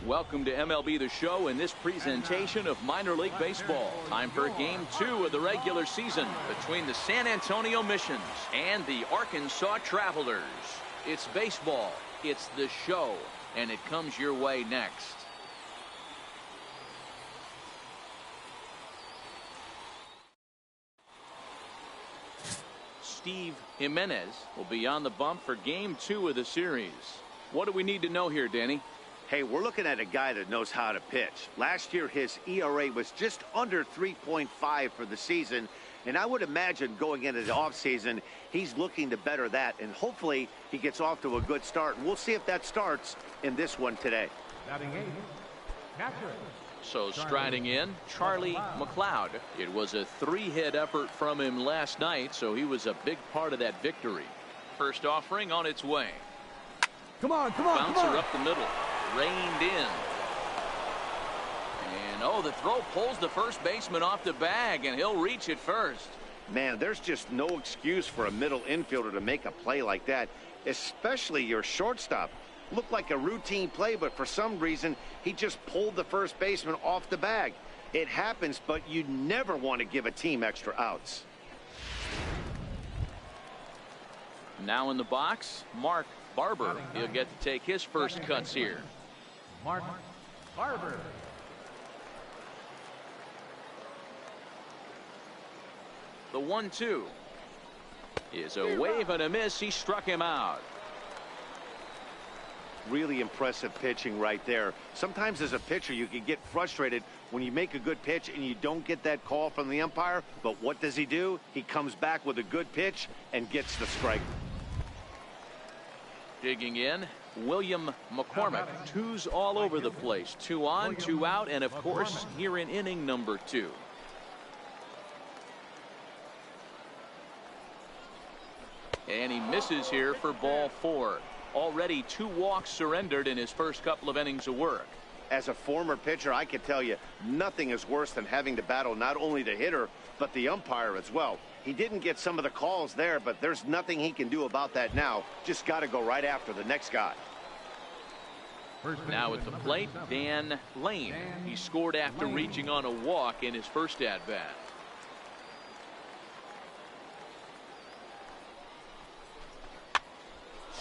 Welcome to MLB The Show in this presentation of minor league baseball. Time for game 2 of the regular season between the San Antonio Missions and the Arkansas Travelers. It's baseball, it's the show, and it comes your way next. Steve Jimenez will be on the bump for game 2 of the series. What do we need to know here, Danny? Hey, we're looking at a guy that knows how to pitch. Last year, his ERA was just under 3.5 for the season, and I would imagine going into the offseason, he's looking to better that, and hopefully he gets off to a good start. We'll see if that starts in this one today. So striding in, Charlie McLeod. It was a 3-hit effort from him last night, so he was a big part of that victory. First offering on its way. Come on, come on, Bouncer come on. up the middle. Reined in. And the throw pulls the first baseman off the bag, and he'll reach it first. Man, there's just no excuse for a middle infielder to make a play like that, especially your shortstop. Looked like a routine play, but for some reason, he just pulled the first baseman off the bag. It happens, but you never want to give a team extra outs. Now in the box, Mark Barber. He'll get to take his first cuts here. Mark Barber. The 1-2 is a wave and a miss. He struck him out. Really impressive pitching right there. Sometimes as a pitcher you can get frustrated when you make a good pitch and you don't get that call from the umpire, but what does he do? He comes back with a good pitch and gets the strike. Digging in, William McCormick. Twos all over the place. 2 on, 2 out, and of course here in inning number 2. And he misses here for ball 4. Already 2 walks surrendered in his first couple of innings of work. As a former pitcher, I can tell you nothing is worse than having to battle not only the hitter but the umpire as well. He didn't get some of the calls there, but there's nothing he can do about that now. Just got to go right after the next guy. Now at the plate, Dan Lane. He scored after reaching on a walk in his first at-bat.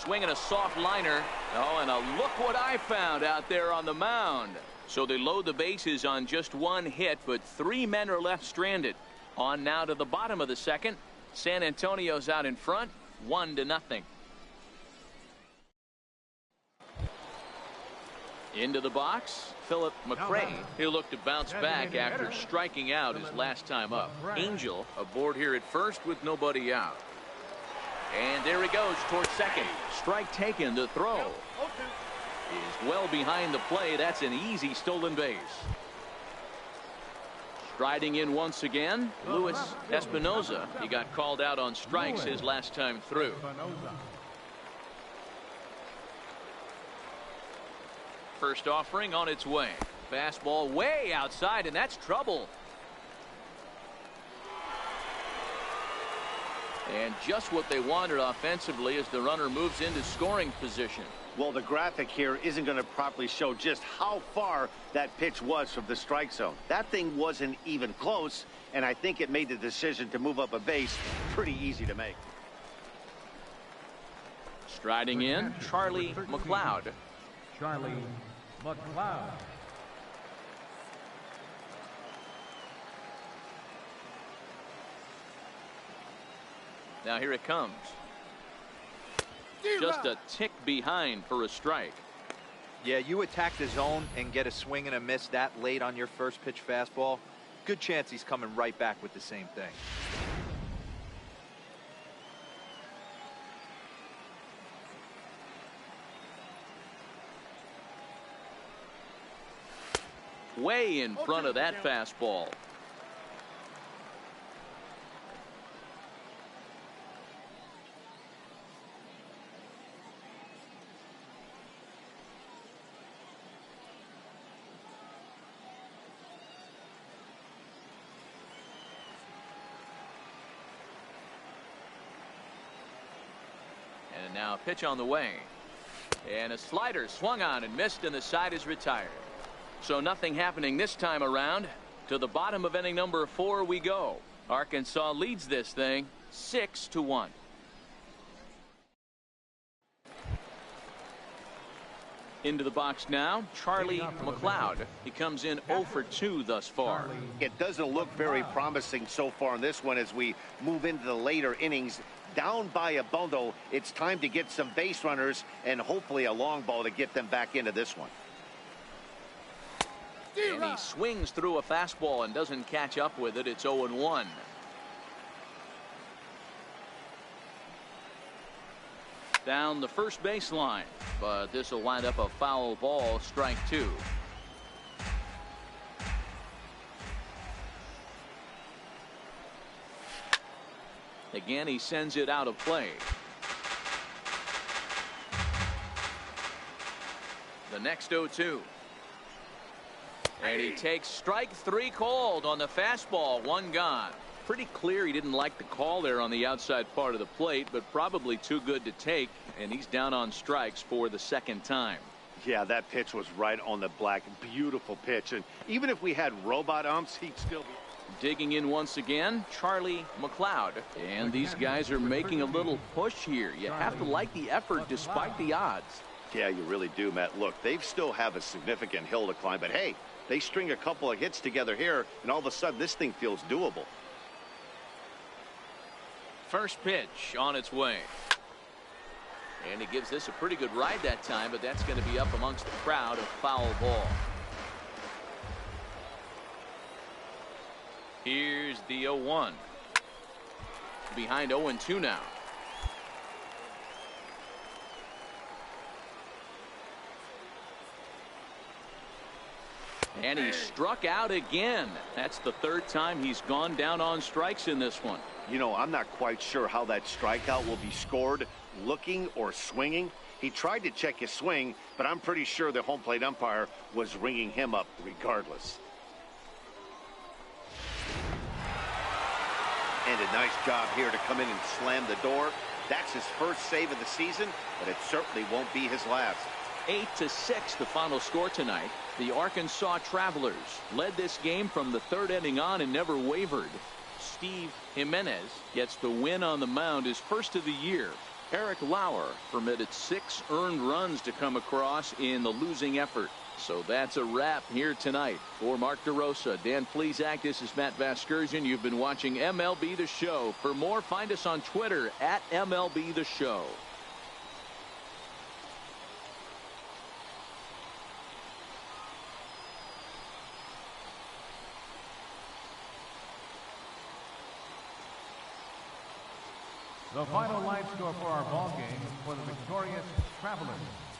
Swinging a soft liner. And look what I found out there on the mound. So they load the bases on just 1 hit, but 3 men are left stranded. On now to the bottom of the second. San Antonio's out in front, 1-0. Into the box, Philip McRae. He'll look to bounce back after striking out his last time up. Angel aboard here at first with nobody out. And there he goes towards second. Strike taken. The throw is well behind the play. That's an easy stolen base. Striding in once again, Luis Espinoza. He got called out on strikes his last time through. First offering on its way. Fastball way outside, and that's trouble. And just what they wanted offensively as the runner moves into scoring position. Well, the graphic here isn't going to properly show just how far that pitch was from the strike zone. That thing wasn't even close, and I think it made the decision to move up a base pretty easy to make. Striding in, Charlie McLeod. Charlie McLeod. Now here it comes. Just a tick behind for a strike. Yeah, you attack the zone and get a swing and a miss that late on your first pitch fastball. Good chance he's coming right back with the same thing. Way in front of that fastball. And now a pitch on the way. And a slider swung on and missed, and the side is retired. So nothing happening this time around. To the bottom of inning number 4 we go. Arkansas leads this thing 6-1. Into the box now, Charlie McLeod. He comes in 0 for 2 thus far. It doesn't look very promising so far in this one as we move into the later innings. Down by a bundle, it's time to get some base runners and hopefully a long ball to get them back into this one. And he swings through a fastball and doesn't catch up with it. It's 0-1. Down the first baseline, but this will wind up a foul ball, strike 2. Again, he sends it out of play. The next 0-2. And he takes strike 3 called on the fastball, 1 gone. Pretty clear he didn't like the call there on the outside part of the plate, but probably too good to take, and he's down on strikes for the second time. Yeah, that pitch was right on the black. Beautiful pitch. And even if we had robot umps, he'd still be. Digging in once again, Charlie McLeod. And these guys are making a little push here. You have to like the effort despite the odds. Yeah, you really do, Matt. Look, they still have a significant hill to climb, but hey, they string a couple of hits together here, and all of a sudden this thing feels doable. First pitch on its way. And he gives this a pretty good ride that time, but that's going to be up amongst the crowd, a foul ball. Here's the 0-1. Behind 0-2 now. And he struck out again. That's the 3rd time he's gone down on strikes in this one. You know, I'm not quite sure how that strikeout will be scored, looking or swinging. He tried to check his swing, but I'm pretty sure the home plate umpire was ringing him up regardless. And a nice job here to come in and slam the door. That's his first save of the season, but it certainly won't be his last. 8-6 the final score tonight. The Arkansas Travelers led this game from the 3rd inning on and never wavered. Steve Jimenez gets the win on the mound, his first of the year. Eric Lauer permitted 6 earned runs to come across in the losing effort. So that's a wrap here tonight. For Mark DeRosa, Dan Plesac, this is Matt Vasgersian. You've been watching MLB The Show. For more, find us on Twitter at MLB The Show. The final line score for our ball game for the victorious Travelers.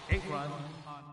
8 runs on.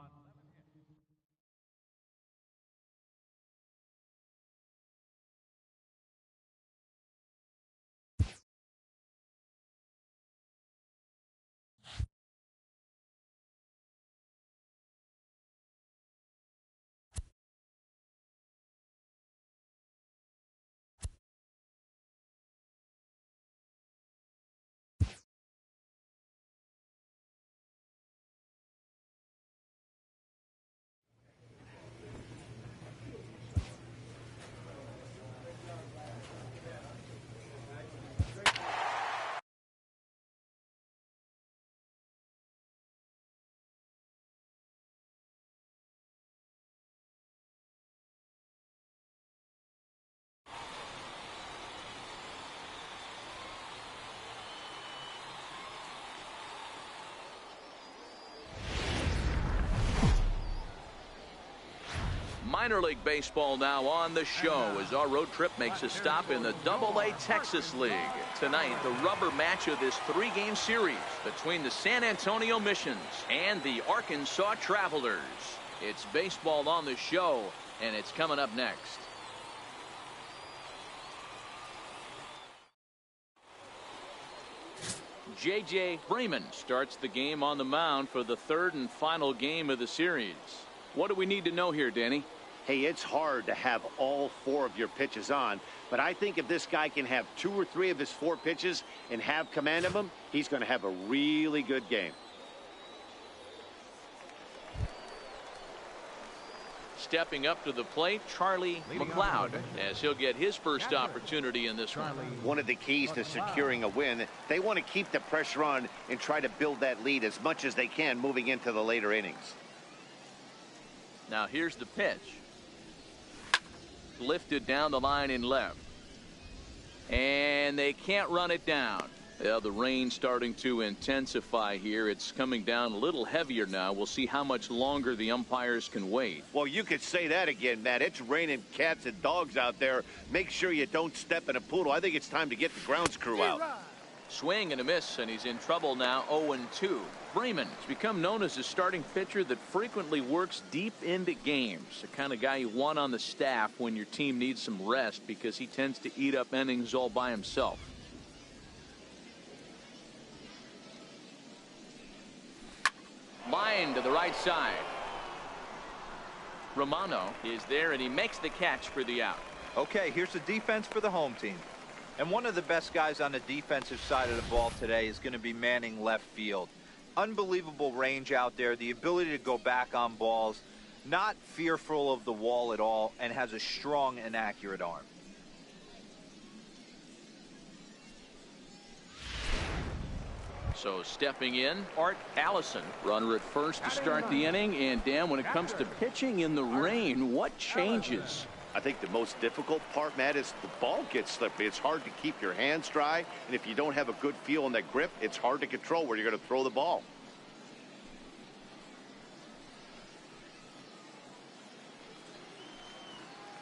Minor League Baseball now on the show as our road trip makes a stop in the AA Texas League. Tonight, the rubber match of this 3-game series between the San Antonio Missions and the Arkansas Travelers. It's baseball on the show, and it's coming up next. J.J. Freeman starts the game on the mound for the 3rd and final game of the series. What do we need to know here, Danny? Hey, it's hard to have all 4 of your pitches on, but I think if this guy can have 2 or 3 of his 4 pitches and have command of them, he's going to have a really good game. Stepping up to the plate, Charlie McLeod, as he'll get his first opportunity in this one. One of the keys to securing a win, they want to keep the pressure on and try to build that lead as much as they can moving into the later innings. Now here's the pitch. Lifted down the line in left. And they can't run it down. Yeah, the rain starting to intensify here. It's coming down a little heavier now. We'll see how much longer the umpires can wait. Well, you could say that again, Matt. It's raining cats and dogs out there. Make sure you don't step in a poodle. I think it's time to get the grounds crew out. Swing and a miss, and he's in trouble now. 0-2. Freeman has become known as a starting pitcher that frequently works deep into games. The kind of guy you want on the staff when your team needs some rest, because he tends to eat up innings all by himself. Line to the right side. Romano is there, and he makes the catch for the out. Okay, here's the defense for the home team. And one of the best guys on the defensive side of the ball today is going to be manning left field. Unbelievable range out there, the ability to go back on balls, not fearful of the wall at all, and has a strong and accurate arm. So stepping in, Art Allison, runner at first to start the inning. And Dan, when it comes to pitching in the rain, what changes? I think the most difficult part, Matt, is the ball gets slippery. It's hard to keep your hands dry, and if you don't have a good feel on that grip, it's hard to control where you're going to throw the ball.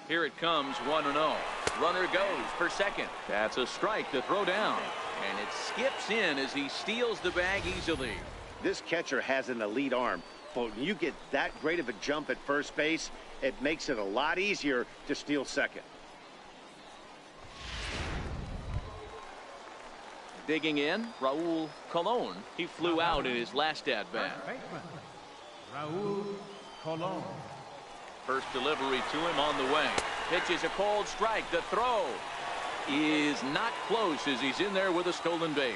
Here it comes, 1-0. Runner goes for second. That's a strike to throw down. And it skips in as he steals the bag easily. This catcher has an elite arm, but when you get that great of a jump at first base, it makes it a lot easier to steal second. Digging in, Raul Colon. He flew out in his last at-bat. Raul Colon. First delivery to him on the way. Pitches a cold strike. The throw is not close as he's in there with a stolen base.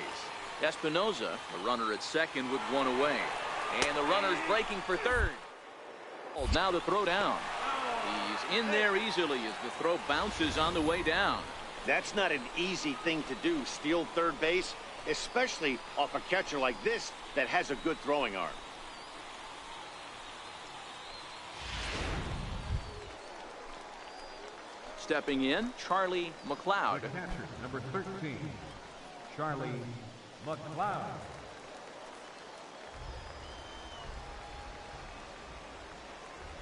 Espinoza, the runner at second with one away. And the runner's breaking for third. Now the throw down. He's in there easily as the throw bounces on the way down. That's not an easy thing to do, steal third base, especially off a catcher like this that has a good throwing arm. Stepping in, Charlie McLeod. The catcher, number 13, Charlie McLeod.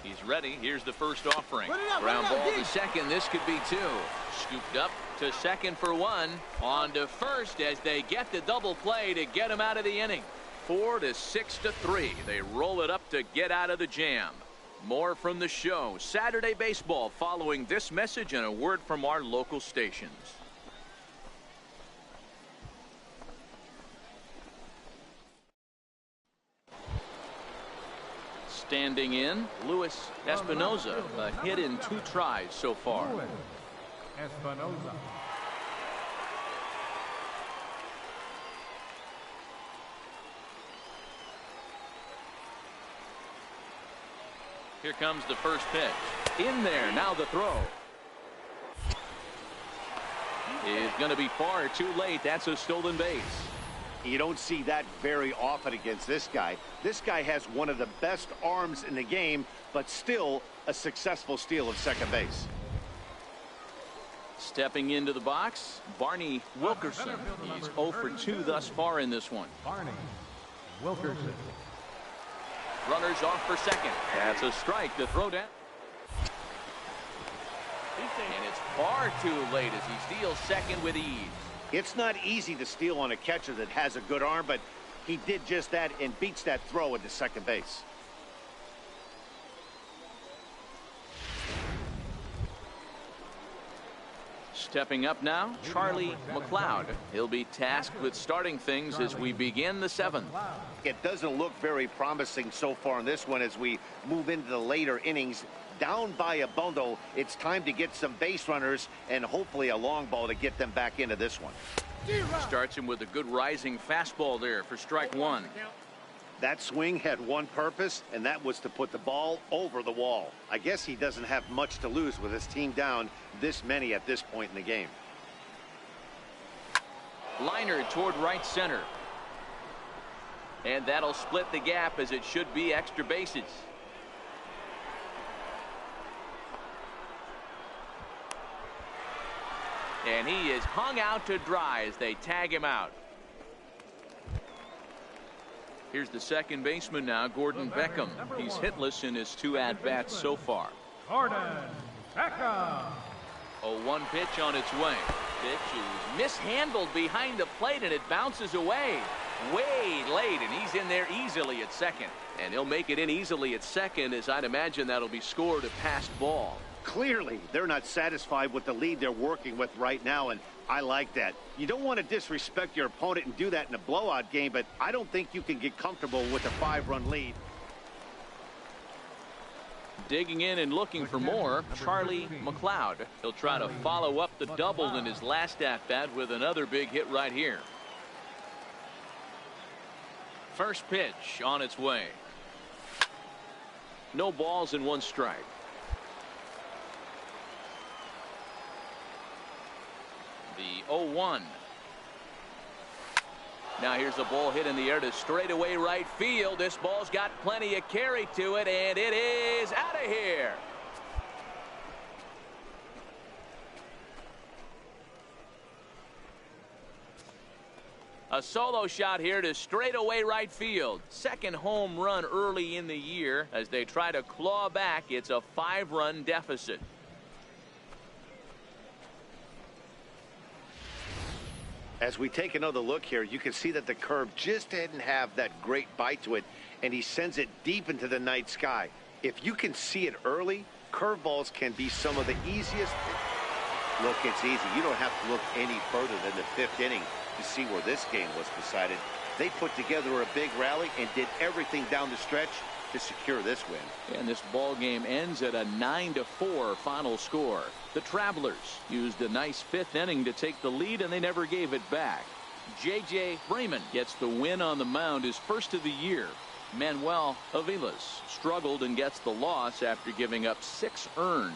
He's ready. Here's the first offering. Ground ball to second. This could be two. Scooped up to second for one. On to first as they get the double play to get him out of the inning. 4-6-3. They roll it up to get out of the jam. More from the show. Saturday Baseball following this message and a word from our local stations. Standing in, Luis Espinoza, a hit in 2 tries so far. Luis Espinoza. Here comes the first pitch. In there, now the throw. Is going to be far too late. That's a stolen base. You don't see that very often against this guy. This guy has one of the best arms in the game, but still a successful steal of second base. Stepping into the box, Barney Wilkerson. He's 0 for 2 thus far in this one. Barney Wilkerson. Runners off for second. That's a strike to throw down. And it's far too late as he steals second with ease. It's not easy to steal on a catcher that has a good arm, but he did just that and beats that throw into second base. Stepping up now, Charlie McLeod. He'll be tasked with starting things as we begin the 7th. It doesn't look very promising so far in this one as we move into the later innings. Down by a bundle, it's time to get some base runners and hopefully a long ball to get them back into this one. Starts him with a good rising fastball there for strike 1. That swing had one purpose, and that was to put the ball over the wall. I guess he doesn't have much to lose with his team down this many at this point in the game. Liner toward right center. And that'll split the gap, as it should be extra bases. And he is hung out to dry as they tag him out. Here's the second baseman now, Gordon Beckham. He's hitless in his 2 at-bats so far. Gordon Beckham. 0-1 pitch on its way. Pitch is mishandled behind the plate, and it bounces away way late, and he's in there easily at second. And he'll make it in easily at second, as I'd imagine that'll be scored a passed ball. Clearly, they're not satisfied with the lead they're working with right now, and I like that. You don't want to disrespect your opponent and do that in a blowout game, but I don't think you can get comfortable with a 5-run lead. Digging in and looking for more, Charlie McLeod. He'll try to follow up the double in his last at-bat with another big hit right here. First pitch on its way. No balls and 1 strike. The 0-1. Now here's a ball hit in the air to straightaway right field. This ball's got plenty of carry to it, and it is out of here. A solo shot here to straightaway right field. Second home run early in the year as they try to claw back. It's a 5-run deficit. As we take another look here, you can see that the curve just didn't have that great bite to it, and he sends it deep into the night sky. If you can see it early, curveballs can be some of the easiest. Look, it's easy. You don't have to look any further than the 5th inning to see where this game was decided. They put together a big rally and did everything down the stretch to secure this win. And this ball game ends at a 9-4 final score. The Travelers used a nice 5th inning to take the lead, and they never gave it back. J.J. Freeman gets the win on the mound, his first of the year. Manuel Aviles struggled and gets the loss after giving up 6 earned.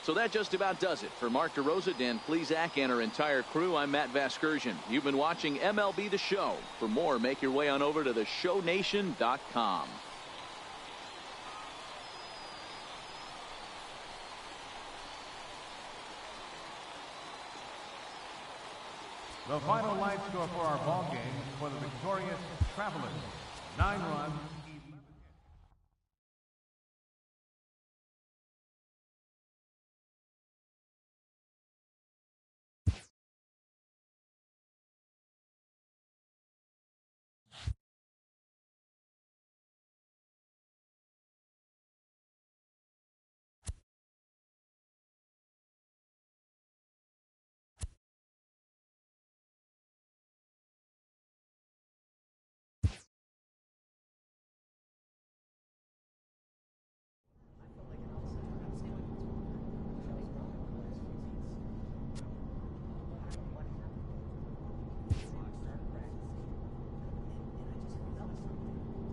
So that just about does it. For Mark DeRosa, Dan Plesac, and our entire crew, I'm Matt Vasgersian. You've been watching MLB The Show. For more, make your way on over to theshownation.com. The final line score for our ball game for the victorious Travelers. 9 runs.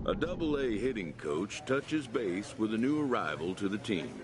A Double-A hitting coach touches base with a new arrival to the team.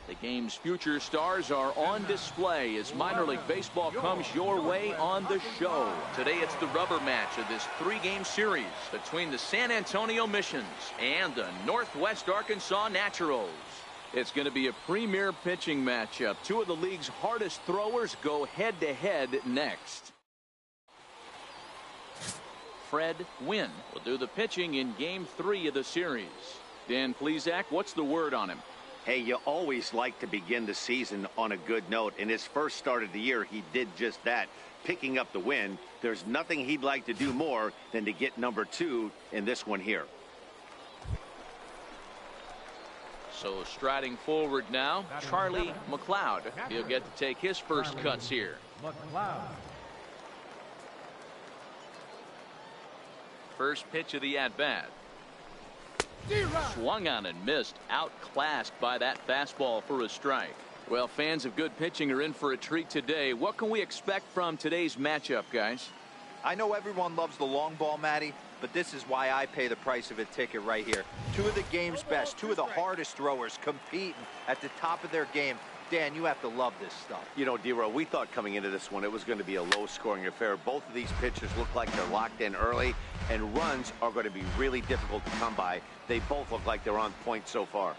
The game's future stars are on display as minor league baseball comes your way on the show. Today it's the rubber match of this 3-game series between the San Antonio Missions and the Northwest Arkansas Naturals. It's going to be a premier pitching matchup. 2 of the league's hardest throwers go head-to-head next. Fred Wynn will do the pitching in Game 3 of the series. Dan Plesac, what's the word on him? Hey, you always like to begin the season on a good note. In his first start of the year, he did just that, picking up the win. There's nothing he'd like to do more than to get number 2 in this one here. So striding forward now, Charlie McLeod. He'll get to take his first cuts here. First pitch of the at-bat. Swung on and missed, outclassed by that fastball for a strike. Well, fans of good pitching are in for a treat today. What can we expect from today's matchup, guys? I know everyone loves the long ball, Matty, but this is why I pay the price of a ticket right here. Two of the game's best, two of the hardest throwers competing at the top of their game. Dan, you have to love this stuff. You know, D-Row, we thought coming into this one it was going to be a low-scoring affair. Both of these pitchers look like they're locked in early, and runs are going to be really difficult to come by. They both look like they're on point so far.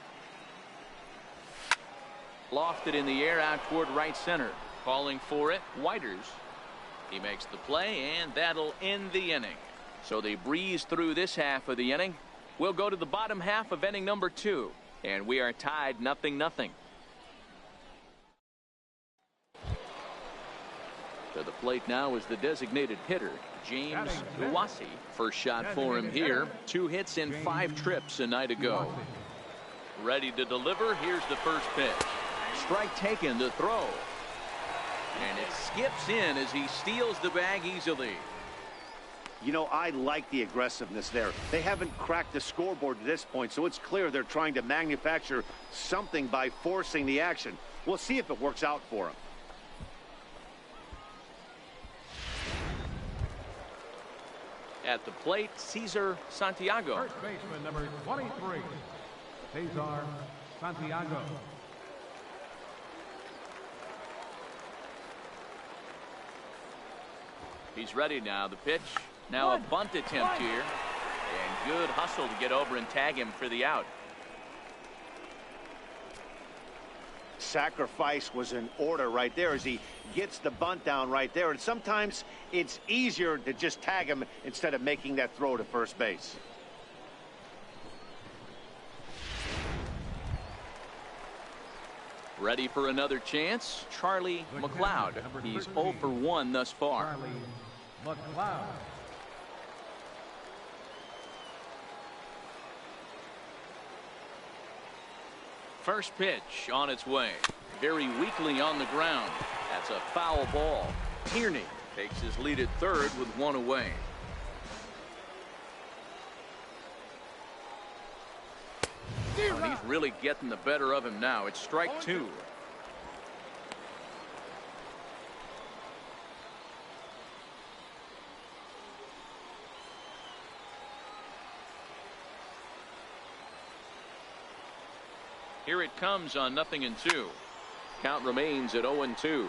Lofted in the air out toward right center. Calling for it, Whiters. He makes the play, and that'll end the inning. So they breeze through this half of the inning. We'll go to the bottom half of inning number 2, and we are tied 0-0. To the plate now is the designated hitter, James Iwasi. First shot for him here. 2 hits in 5 trips a night ago. Ready to deliver. Here's the first pitch. Strike taken to throw. And it skips in as he steals the bag easily. You know, I like the aggressiveness there. They haven't cracked the scoreboard to this point, so it's clear they're trying to manufacture something by forcing the action. We'll see if it works out for them. At the plate, Cesar Santiago. First baseman number 23, Cesar Santiago. He's ready now. The pitch. Now a bunt attempt here. And good hustle to get over and tag him for the out. Sacrifice was in order right there as he gets the bunt down right there. And sometimes it's easier to just tag him instead of making that throw to first base. Ready for another chance, Charlie McLeod. He's 0 for 1 thus far. Charlie McLeod. First pitch on its way. Very weakly on the ground. That's a foul ball. Tierney takes his lead at third with 1 away. And he's really getting the better of him now. It's strike 2. Here it comes on 0-2. Count remains at 0-2.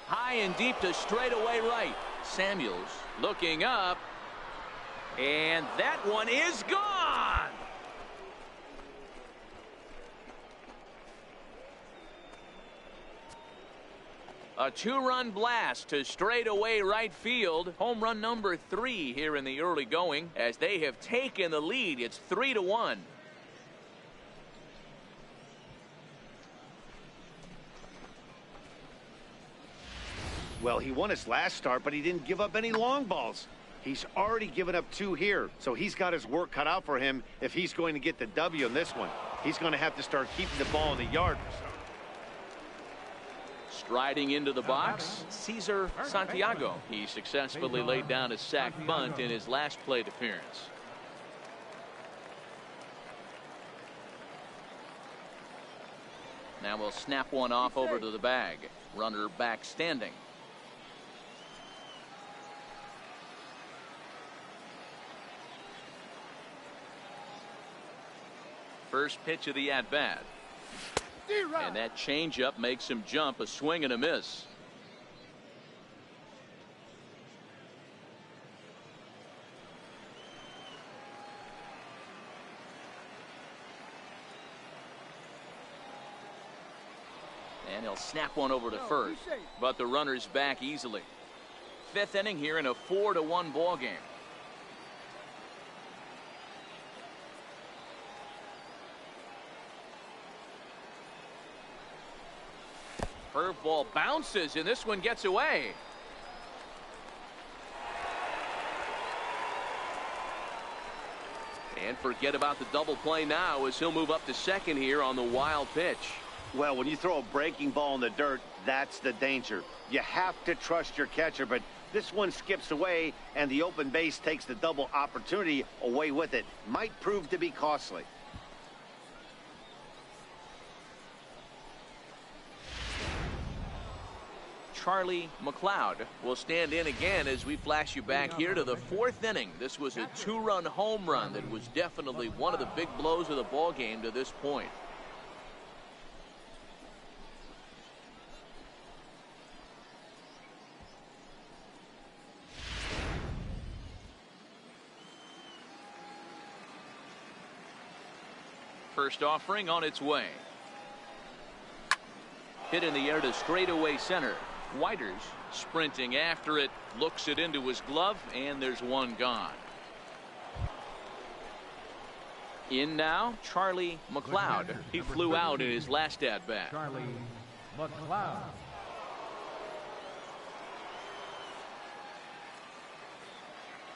High and deep to straightaway right. Samuels looking up. And that one is gone. A 2-run blast to straightaway right field. Home run number 3 here in the early going as they have taken the lead. It's 3-1. Well, he won his last start, but he didn't give up any long balls. He's already given up 2 here, so he's got his work cut out for him if he's going to get the W in this one. He's going to have to start keeping the ball in the yard. Striding into the box, Cesar Santiago. He successfully laid down a sac bunt in his last plate appearance. Now we'll snap one off over to the bag. Runner back standing. First pitch of the at-bat. And that changeup makes him jump. A swing and a miss. And he'll snap one over to first. But the runner's back easily. Fifth inning here in a 4-1 ball game. Curveball bounces, and this one gets away. And forget about the double play now as he'll move up to second here on the wild pitch. Well, when you throw a breaking ball in the dirt, that's the danger. You have to trust your catcher, but this one skips away, and the open base takes the double opportunity away with it. Might prove to be costly. Charlie McLeod will stand in again as we flash you back here to the fourth inning. This was a two-run home run that was definitely one of the big blows of the ball game to this point. First offering on its way. Hit in the air to straightaway center. Whiters sprinting after it, looks it into his glove, and there's one gone. In now, Charlie McLeod. He flew out in his last at bat. Charlie McLeod.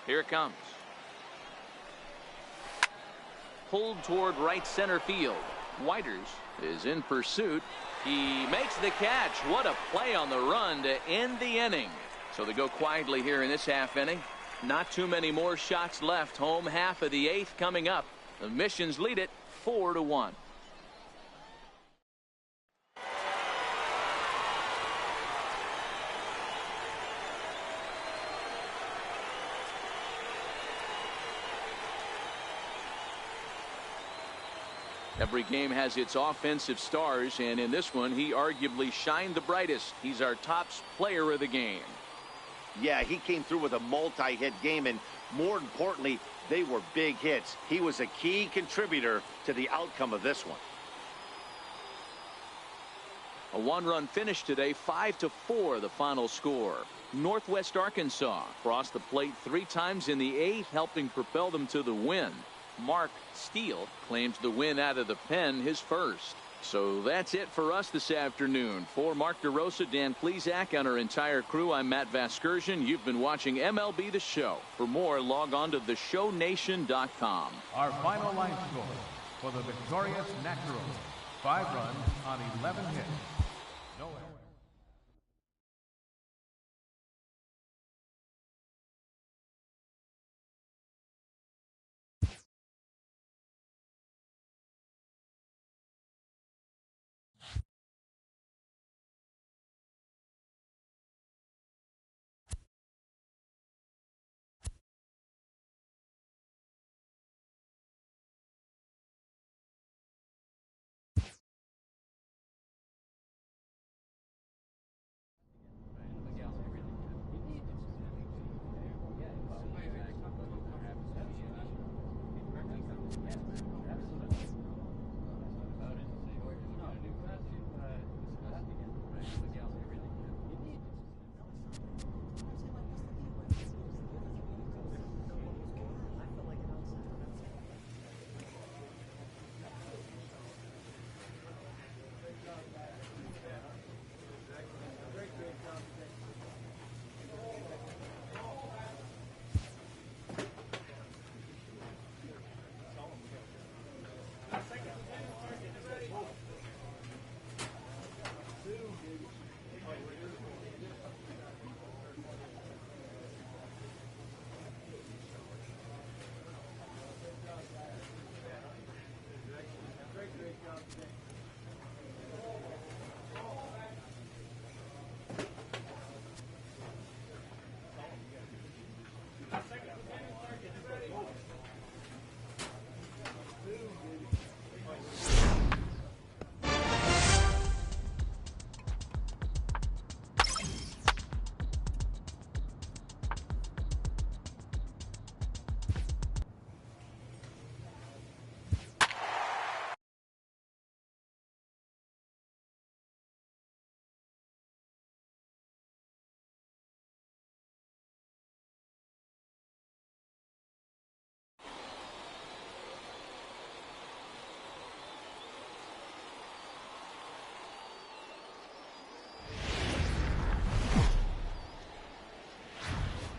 Here it comes. Pulled toward right center field. Whiters is in pursuit. He makes the catch. What a play on the run to end the inning. So they go quietly here in this half inning. Not too many more shots left. Home half of the eighth coming up. The Missions lead it 4-1. Every game has its offensive stars, and in this one, he arguably shined the brightest. He's our top player of the game. Yeah, he came through with a multi-hit game, and more importantly, they were big hits. He was a key contributor to the outcome of this one. A one-run finish today, 5-4 the final score. Northwest Arkansas crossed the plate 3 times in the 8th, helping propel them to the win. Mark Steele claims the win out of the pen, his first. So that's it for us this afternoon. For Mark DeRosa, Dan Plesac, and our entire crew, I'm Matt Vasgersian. You've been watching MLB The Show. For more, log on to theshownation.com. Our final line score for the victorious Naturals. 5 runs on 11 hits. No errors.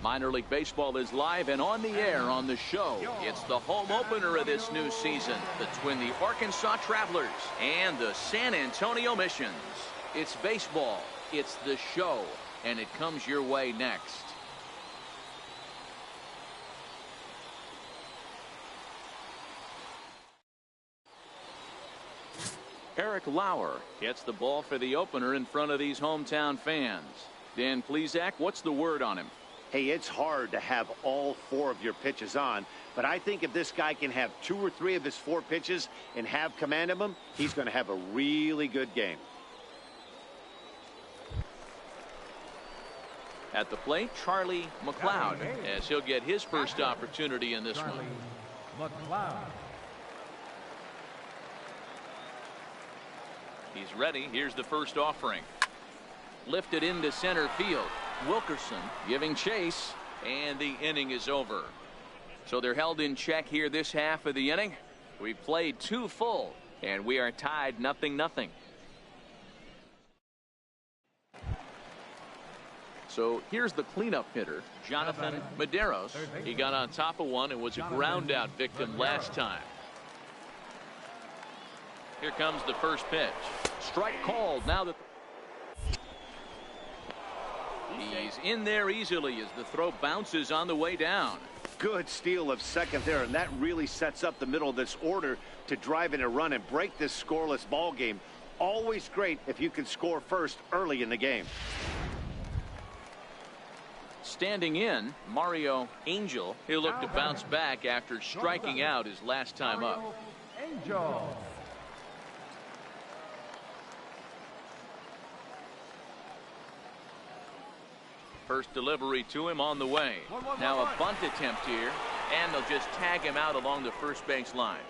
Minor League Baseball is live and on the air on the show. It's the home opener of this new season between the Arkansas Travelers and the San Antonio Missions. It's baseball, it's the show, and it comes your way next. Eric Lauer gets the ball for the opener in front of these hometown fans. Dan Plesac, what's the word on him? Hey, it's hard to have all 4 of your pitches on, but I think if this guy can have 2 or 3 of his 4 pitches and have command of them, he's going to have a really good game. At the plate, Charlie McLeod, as he'll get his first opportunity in this one. McLeod. He's ready. Here's the first offering. Lifted into center field. Wilkerson giving chase, and the inning is over. So they're held in check here this half of the inning. We've played 2 full, and we are tied 0-0. So here's the cleanup hitter, Jonathan Medeiros. He got on top of one and was a ground out victim last time. Here comes the first pitch. Strike called. Now that he's in there easily as the throw bounces on the way down. Good steal of second there, and that really sets up the middle of this order to drive in a run and break this scoreless ball game. Always great if you can score first early in the game. Standing in, Mario Angel. He'll look to bounce back after striking out his last time up. Angel. First delivery to him on the way. Now a bunt attempt here, and they'll just tag him out along the first base line.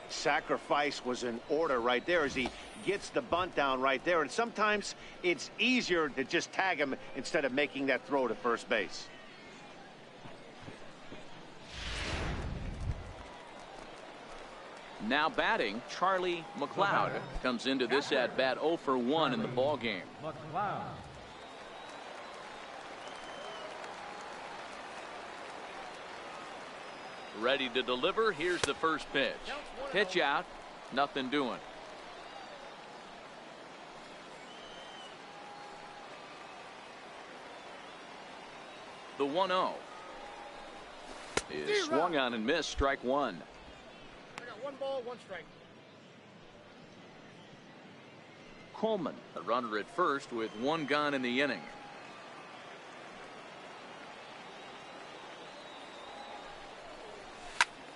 Sacrifice was in order right there as he gets the bunt down right there, and sometimes it's easier to just tag him instead of making that throw to first base. Now batting, Charlie McLeod comes into this at bat 0 for 1 in the ball game. McLeod. Ready to deliver. Here's the first pitch. Pitch out. Nothing doing. The 1-0 is swung on and missed. Strike 1. 1 ball, 1 strike. Coleman, a runner at first with 1 gone in the inning.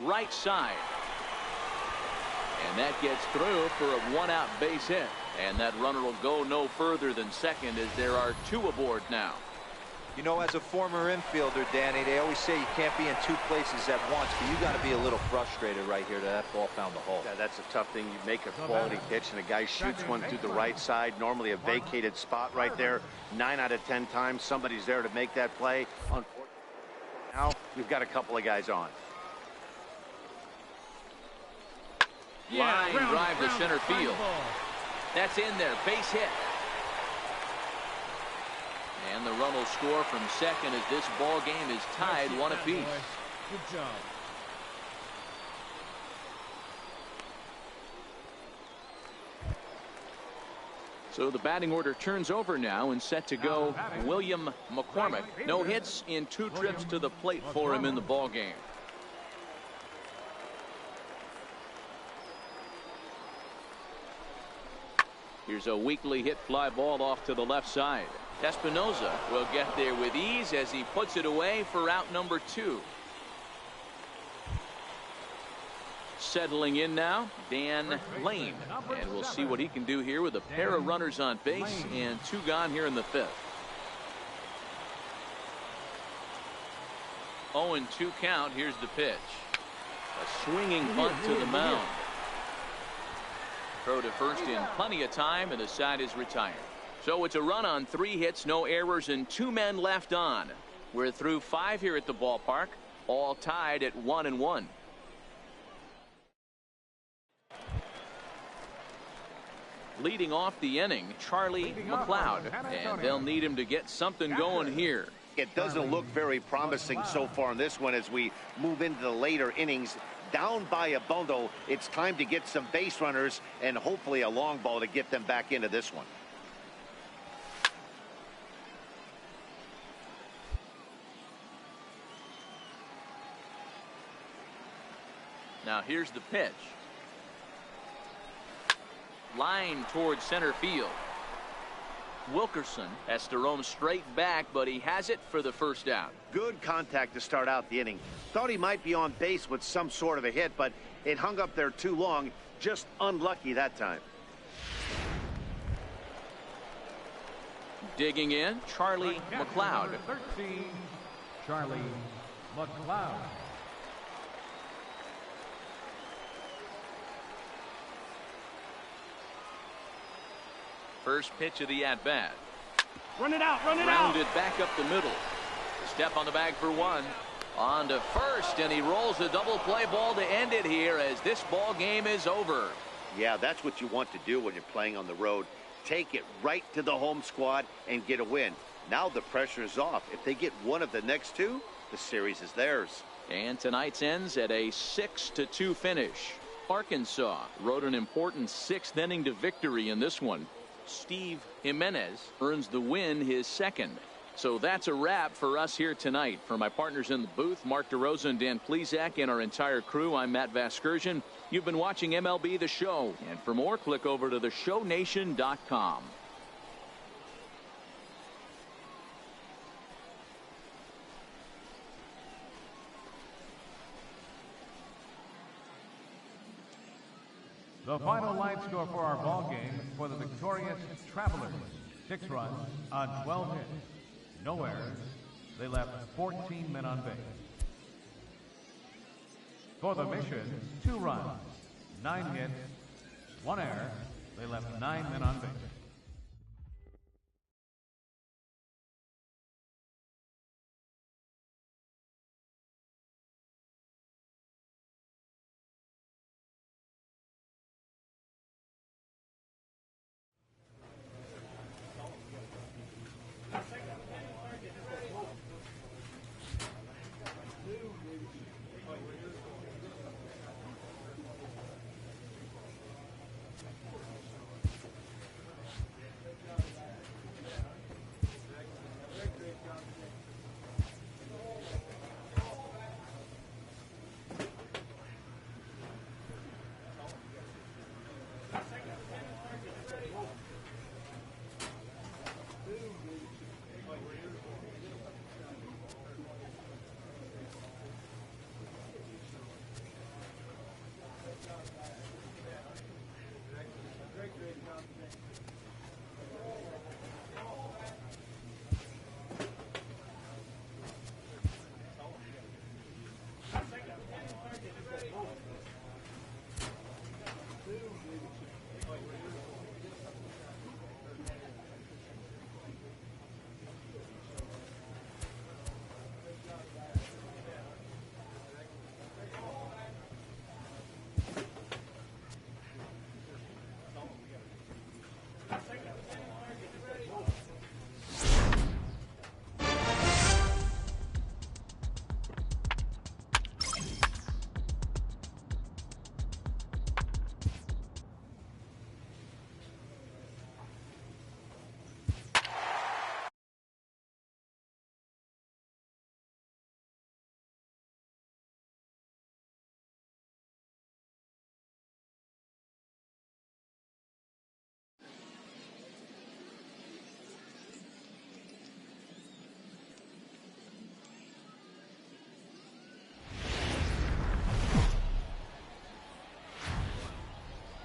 Right side. And that gets through for a 1-out base hit. And that runner will go no further than second as there are 2 aboard now. You know, as a former infielder, Danny, they always say you can't be in 2 places at once, but you got to be a little frustrated right here that ball found the hole. Yeah, that's a tough thing. You make a quality pitch and a guy shoots one through the right side, normally a vacated spot right there. 9 out of 10 times somebody's there to make that play. Unfortunately, now we've got a couple of guys on. Line drive to center field. That's in there. Base hit. And the run will score from second as this ball game is tied 1 apiece. Good job. So the batting order turns over now and set to go William McCormick. No hits in 2 trips to the plate for him in the ball game. Here's a weakly hit fly ball off to the left side. Espinoza will get there with ease as he puts it away for out number 2. Settling in now, Dan Lane. And we'll see what he can do here with a pair of runners on base and 2 gone here in the 5th. 0-2 count. Here's the pitch. A swinging bunt to the mound. Throw to first in plenty of time, and the side is retired. So it's a run on 3 hits, no errors, and 2 men left on. We're through 5 here at the ballpark, all tied at Leading off the inning, Charlie McLeod, and they'll need him to get something going here. It doesn't look very promising so far in this one as we move into the later innings. Down by a bundle, it's time to get some base runners and hopefully a long ball to get them back into this one. Now here's the pitch. Line towards center field. Wilkerson has to roam straight back, but he has it for the first out. Good contact to start out the inning. Thought he might be on base with some sort of a hit, but it hung up there too long. Just unlucky that time. Digging in, Charlie McLeod. 13, Charlie McLeod. First pitch of the at-bat. Run it out, run it out. Rounded back up the middle. Step on the bag for one. On to first, and he rolls the double play ball to end it here as this ball game is over. Yeah, that's what you want to do when you're playing on the road. Take it right to the home squad and get a win. Now the pressure is off. If they get one of the next two, the series is theirs. And tonight's ends at a 6-2 finish. Arkansas rode an important 6th inning to victory in this one. Steve Jimenez earns the win, his second. So that's a wrap for us here tonight. For my partners in the booth, Mark DeRosa and Dan Plesac, and our entire crew, I'm Matt Vasgersian. You've been watching MLB The Show. And for more, click over to theshownation.com. The final line score for our ball game for the victorious Travelers. 6 runs on 12 hits. No errors. They left 14 men on base. For the Mission, 2 runs, 9 hits, 1 error. They left 9 men on base.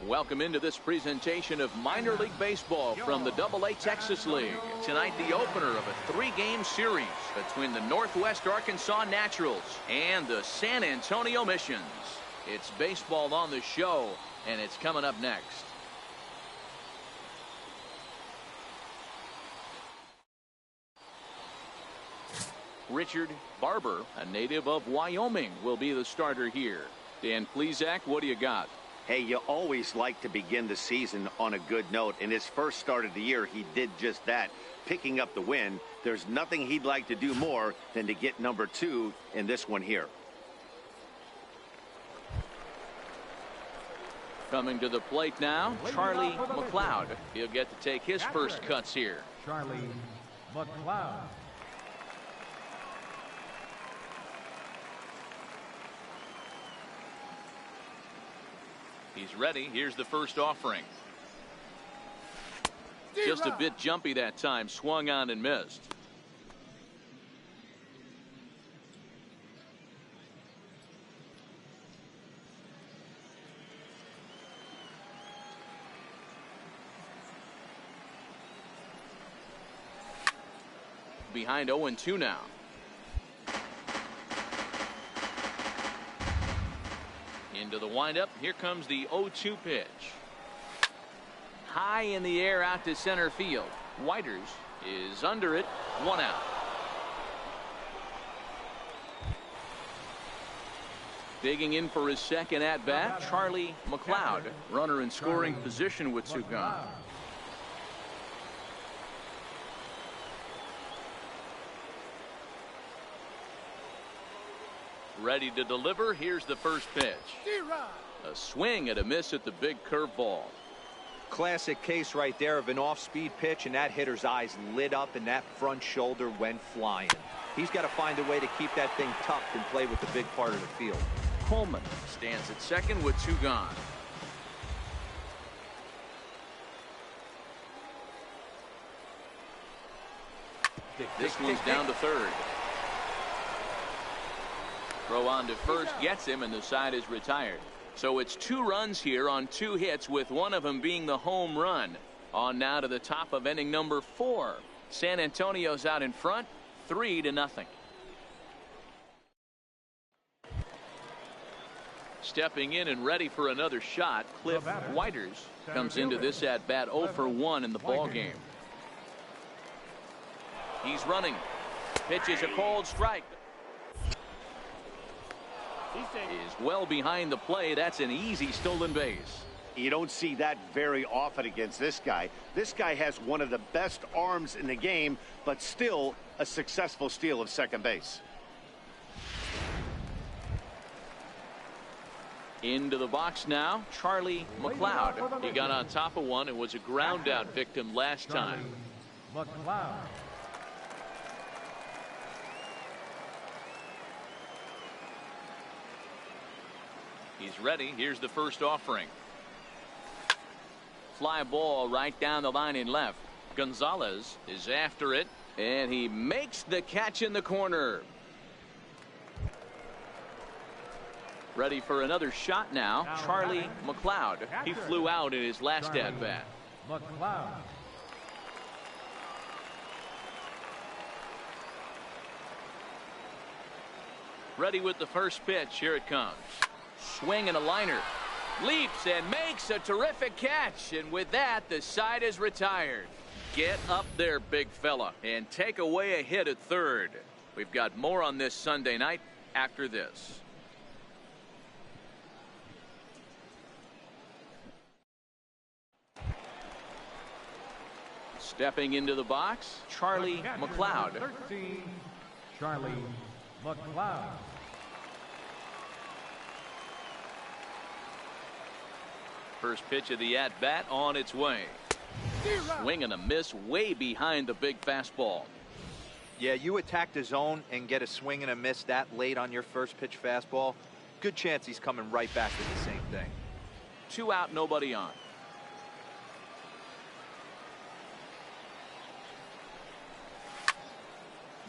Welcome into this presentation of minor league baseball from the AA Texas League. Tonight, the opener of a 3-game series between the Northwest Arkansas Naturals and the San Antonio Missions. It's baseball on the show, and it's coming up next. Richard Barber, a native of Wyoming, will be the starter here. Dan Plesac, what do you got? Hey, you always like to begin the season on a good note. In his first start of the year, he did just that, picking up the win. There's nothing he'd like to do more than to get number 2 in this one here. Coming to the plate now, Charlie McLeod. He'll get to take his first cuts here. Charlie McLeod. He's ready. Here's the first offering. Just a bit jumpy that time. Swung on and missed. Behind 0-2 now. Into the windup. Here comes the 0-2 pitch. High in the air out to center field. Whiters is under it. 1 out. Digging in for his second at bat, Charlie McLeod. Runner in scoring position with 2 gone. Ready to deliver. Here's the first pitch. A swing and a miss at the big curveball. Classic case right there of an off-speed pitch, and that hitter's eyes lit up and that front shoulder went flying. He's got to find a way to keep that thing tucked and play with the big part of the field. Coleman stands at second with 2 gone. This one's down to third. Throw on to first gets him, and the side is retired. So it's 2 runs here on 2 hits, with one of them being the home run. On now to the top of inning number 4. San Antonio's out in front, 3-0. Stepping in and ready for another shot, Cliff Whiters comes into this at bat 0 for 1 in the ball game. He's running. Pitches a cold strike. Is well behind the play. That's an easy stolen base. You don't see that very often against this guy. This guy has one of the best arms in the game, but still a successful steal of second base. Into the box now, Charlie McLeod. He got on top of one and was a ground out victim last time. McLeod. He's ready. Here's the first offering. Fly ball right down the line in left. Gonzalez is after it, and he makes the catch in the corner. Ready for another shot now, Charlie McLeod. He flew out in his last at bat. McLeod. Ready with the first pitch. Here it comes. Swing and a liner. Leaps and makes a terrific catch. And with that, the side is retired. Get up there, big fella, and take away a hit at third. We've got more on this Sunday night after this. Stepping into the box, Charlie McLeod. 13, Charlie McLeod. First pitch of the at-bat on its way. Swing and a miss way behind the big fastball. Yeah, you attack the zone and get a swing and a miss that late on your first pitch fastball. Good chance he's coming right back with the same thing. 2 out, nobody on.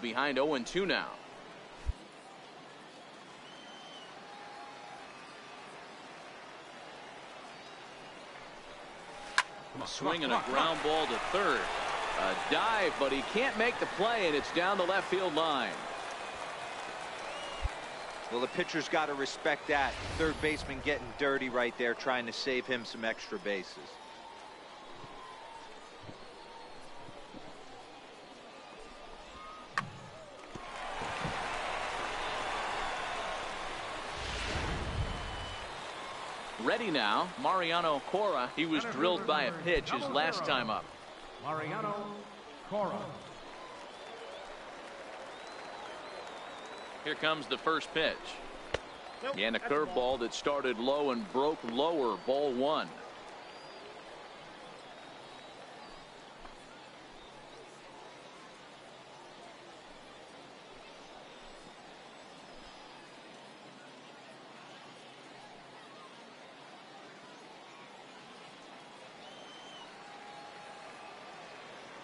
Behind 0-2 now. Swing and a ground ball to third. A dive, but he can't make the play, and it's down the left field line. Well, the pitcher's got to respect that. Third baseman getting dirty right there, trying to save him some extra bases. Ready Ready now, Mariano Cora. He was drilled by a pitch his last time up. Mariano Cora. Here comes the first pitch. And a curveball that started low and broke lower. Ball one.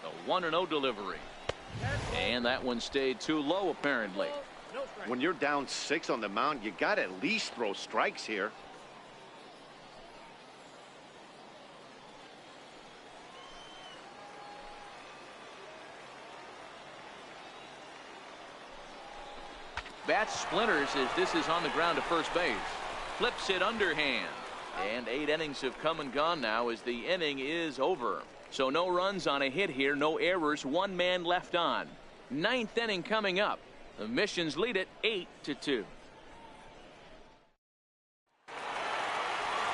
The 1-0 delivery. And that one stayed too low apparently. When you're down 6 on the mound, you got to at least throw strikes here. Bat splinters as this is on the ground to first base. Flips it underhand. And 8 innings have come and gone now as the inning is over. So no runs on a hit here, no errors, 1 man left on. 9th inning coming up. The Missions lead it 8-2.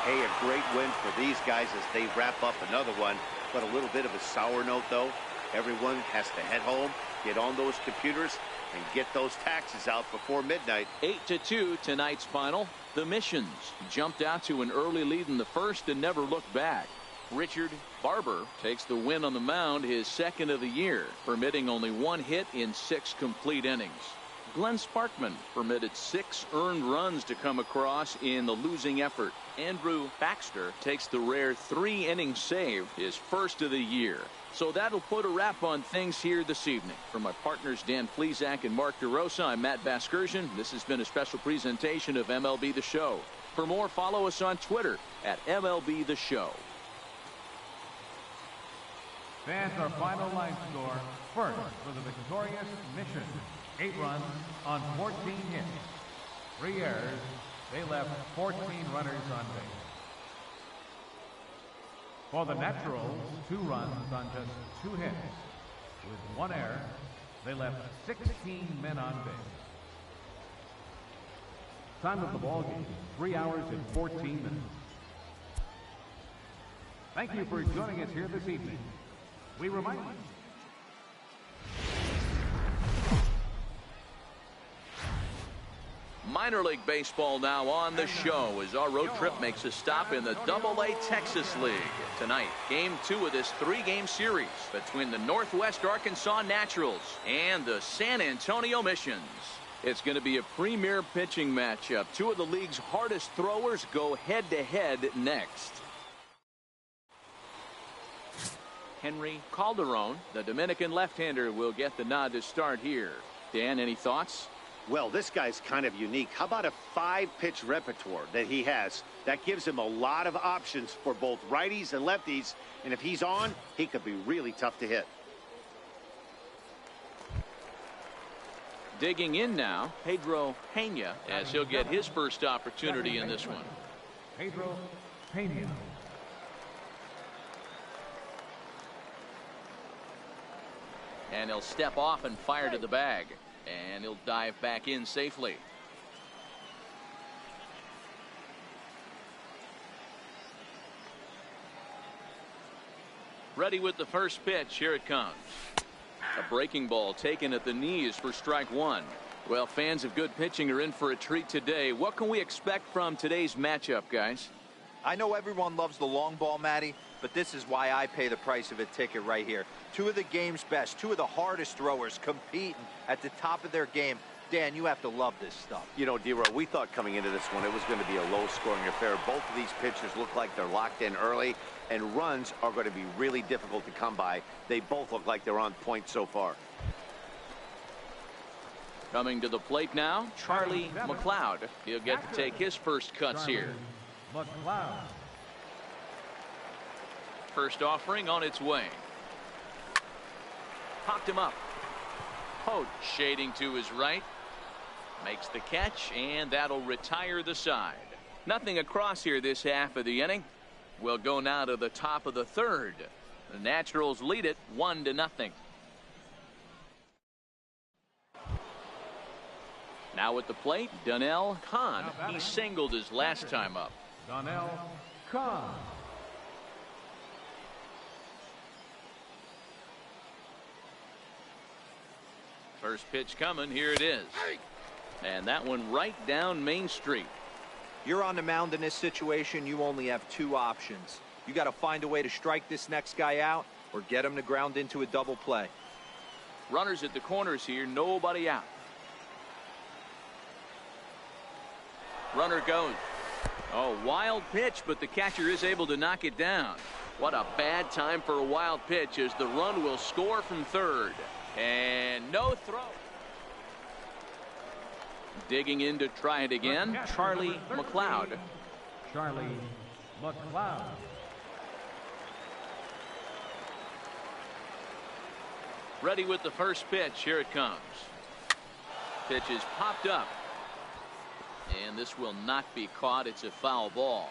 Hey, a great win for these guys as they wrap up another one. But a little bit of a sour note, though. Everyone has to head home, get on those computers, and get those taxes out before midnight. 8-2 tonight's final. The Missions jumped out to an early lead in the first and never looked back. Richard Barber takes the win on the mound, his 2nd of the year, permitting only 1 hit in 6 complete innings. Glenn Sparkman permitted 6 earned runs to come across in the losing effort. Andrew Baxter takes the rare 3-inning save, his 1st of the year. So that'll put a wrap on things here this evening. For my partners Dan Plesac and Mark DeRosa, I'm Matt Vasgersian. This has been a special presentation of MLB The Show. For more, follow us on Twitter at MLB The Show. Fans, our final line score. First for the victorious Mission. 8 runs on 14 hits. 3 errors. They left 14 runners on base. For the Naturals, 2 runs on just 2 hits. With 1 error, they left 16 men on base. Time of the ball game, 3 hours and 14 minutes. Thank you for joining us here this evening. We remind you. Minor League Baseball now on the show as our road trip makes a stop in the AA Texas League. Tonight, Game 2 of this 3-game series between the Northwest Arkansas Naturals and the San Antonio Missions. It's going to be a premier pitching matchup. 2 of the league's hardest throwers go head-to-head next. Henry Calderon, the Dominican left-hander, will get the nod to start here. Dan, any thoughts? Well, this guy's kind of unique. How about a 5-pitch repertoire that he has? That gives him a lot of options for both righties and lefties. And if he's on, he could be really tough to hit. Digging in now, Pedro Pena, as he'll get his first opportunity in this one. Pedro Pena. And he'll step off and fire to the bag. And he'll dive back in safely. Ready with the first pitch. Here it comes. A breaking ball taken at the knees for strike 1. Well, fans of good pitching are in for a treat today. What can we expect from today's matchup, guys? I know everyone loves the long ball, Matty, but this is why I pay the price of a ticket right here. 2 of the game's best, 2 of the hardest throwers competing at the top of their game. Dan, you have to love this stuff. You know, D-Roy, we thought coming into this one it was going to be a low-scoring affair. Both of these pitchers look like they're locked in early, and runs are going to be really difficult to come by. They both look like they're on point so far. Coming to the plate now, Charlie McLeod. He'll get to take his first cuts here. McLeod. First offering on its way. Popped him up. Holt shading to his right. Makes the catch, and that'll retire the side. Nothing across here this half of the inning. We'll go now to the top of the 3rd. The Naturals lead it 1-0. Now at the plate, Donnell Kahn. He singled his last time up. Donnell Kahn. First pitch coming. Here it is. And that one right down Main Street. You're on the mound in this situation. You only have two options. You got to find a way to strike this next guy out or get him to ground into a double play. Runners at the corners here. Nobody out. Runner goes. Oh, wild pitch, but the catcher is able to knock it down. What a bad time for a wild pitch, as the run will score from third. And no throw. Digging in to try it again, Charlie McLeod. Charlie McLeod. Ready with the first pitch. Here it comes. Pitch is popped up. And this will not be caught. It's a foul ball.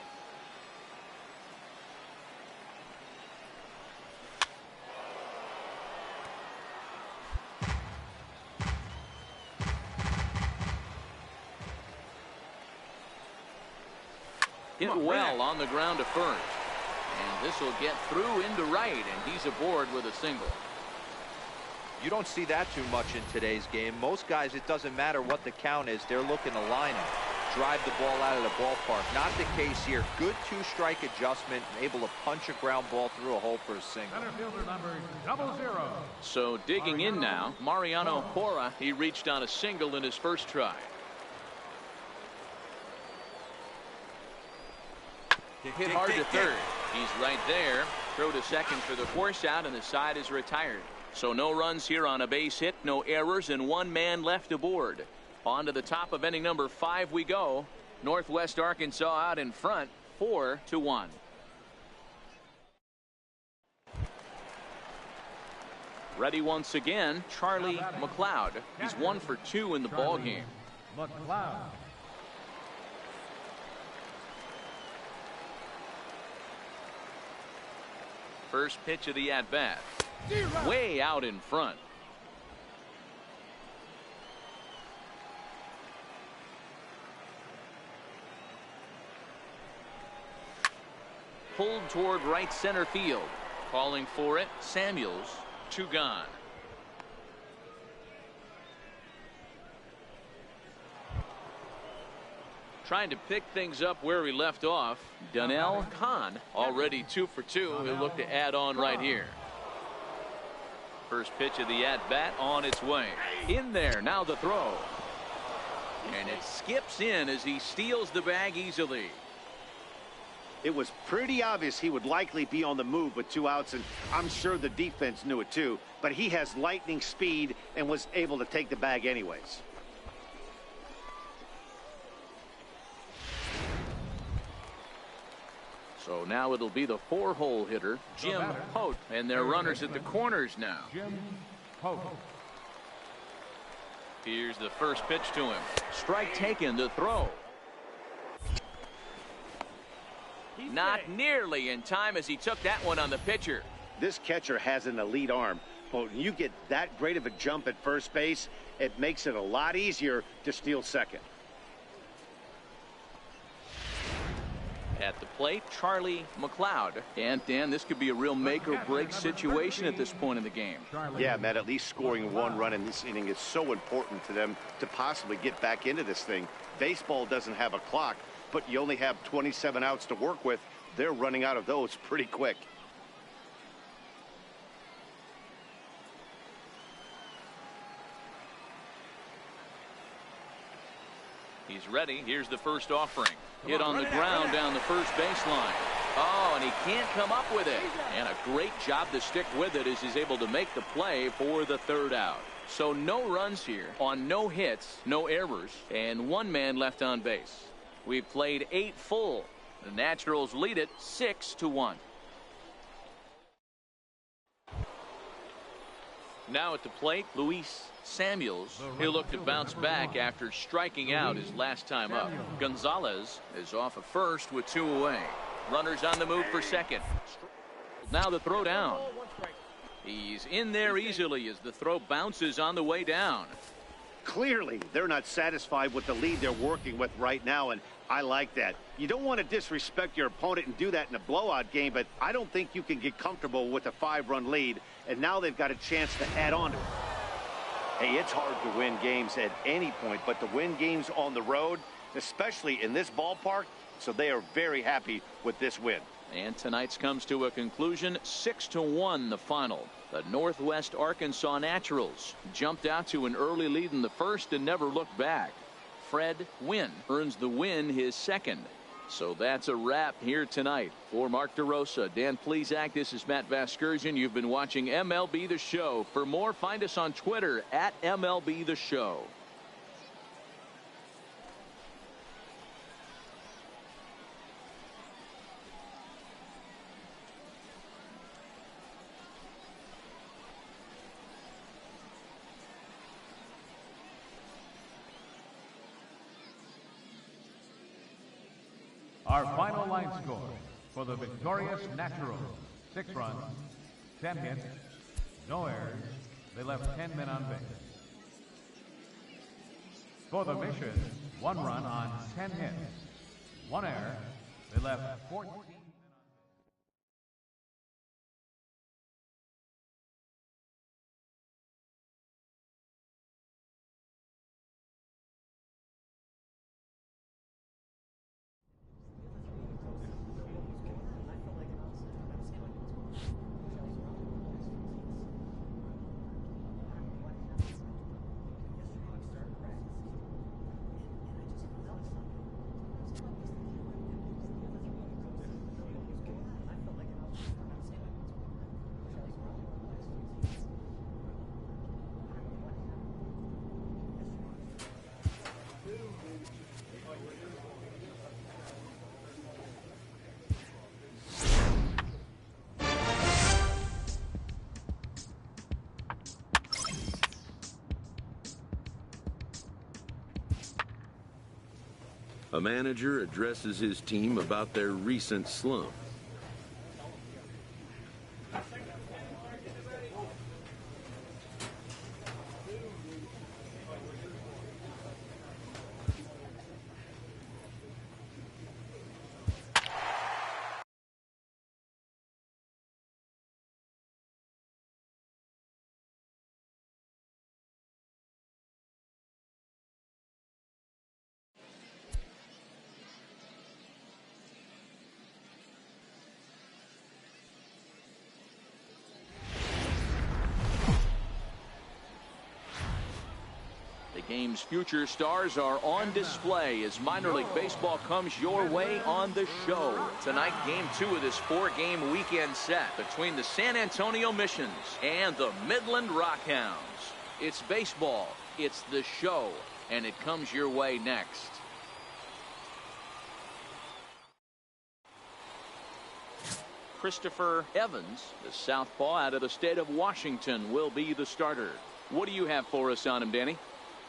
Hit well on the ground to first. And this will get through into right, and he's aboard with a single. You don't see that too much in today's game. Most guys, it doesn't matter what the count is. They're looking to line it, drive the ball out of the ballpark. Not the case here. Good two-strike adjustment, able to punch a ground ball through a hole for a single. Center fielder number 00. So digging in now, Mariano Pora. He reached on a single in his first try. Hit hard to third. He's right there. Throw to second for the force out, and the side is retired. So no runs here on a base hit, no errors, and one man left aboard. On to the top of inning number 5 we go. Northwest Arkansas out in front, 4-1. Ready once again, Charlie McLeod. He's 1 for 2 in the ball game. McLeod. First pitch of the at-bat. Way out in front. Pulled toward right center field. Calling for it, Samuels. 2 gone. Trying to pick things up where we left off. Donnell Kahn already 2 for 2. He'll look to add on right here. First pitch of the at-bat on its way. In there, now the throw. And it skips in as he steals the bag easily. It was pretty obvious he would likely be on the move with 2 outs, and I'm sure the defense knew it too. But he has lightning speed and was able to take the bag anyways. So now it'll be the 4-hole hitter, Jim Hote, and their runners at the corners now. Jim Hote. Here's the first pitch to him. Strike taken to throw. Not nearly in time as he took that one on the pitcher. This catcher has an elite arm, but when you get that great of a jump at first base, it makes it a lot easier to steal second. At the plate, Charlie McLeod. And Dan, this could be a real make or break situation at this point in the game. Yeah, Matt, at least scoring 1 run in this inning is so important to them to possibly get back into this thing. Baseball doesn't have a clock, but you only have 27 outs to work with. They're running out of those pretty quick. He's ready. Here's the first offering. Hit on the ground down the first baseline. Oh, and he can't come up with it. And a great job to stick with it as he's able to make the play for the 3rd out. So no runs here on no hits, no errors, and 1 man left on base. We've played 8 full. The Naturals lead it 6-1. Now at the plate, Luis Samuels. He'll look to bounce back after striking out his last time up. Gonzalez is off of first with 2 away. Runners on the move for second. Now the throw down. He's in there easily as the throw bounces on the way down. Clearly, they're not satisfied with the lead they're working with right now, and I like that. You don't want to disrespect your opponent and do that in a blowout game, but I don't think you can get comfortable with a 5-run lead, and now they've got a chance to add on to it. Hey, it's hard to win games at any point, but to win games on the road, especially in this ballpark, so they are very happy with this win. And tonight's comes to a conclusion, 6-1 the final. The Northwest Arkansas Naturals jumped out to an early lead in the first and never looked back. Fred Wynn earns the win, his second. So that's a wrap here tonight. For Mark DeRosa, Dan Plesac, this is Matt Vasgersian. You've been watching MLB The Show. For more, find us on Twitter at MLB The Show. Our final line score for the victorious Naturals: 6 runs, 10 hits, no errors. They left 10 men on base. For the Mission, 1 run on 10 hits, 1 error. They left 14. A manager addresses his team about their recent slump. Game's future stars are on display as minor league baseball comes your way on the show. Tonight, game 2 of this 4-game weekend set between the San Antonio Missions and the Midland Rockhounds. It's baseball, it's the show, and it comes your way next. Christopher Evans, the southpaw out of the state of Washington, will be the starter. What do you have for us on him, Danny?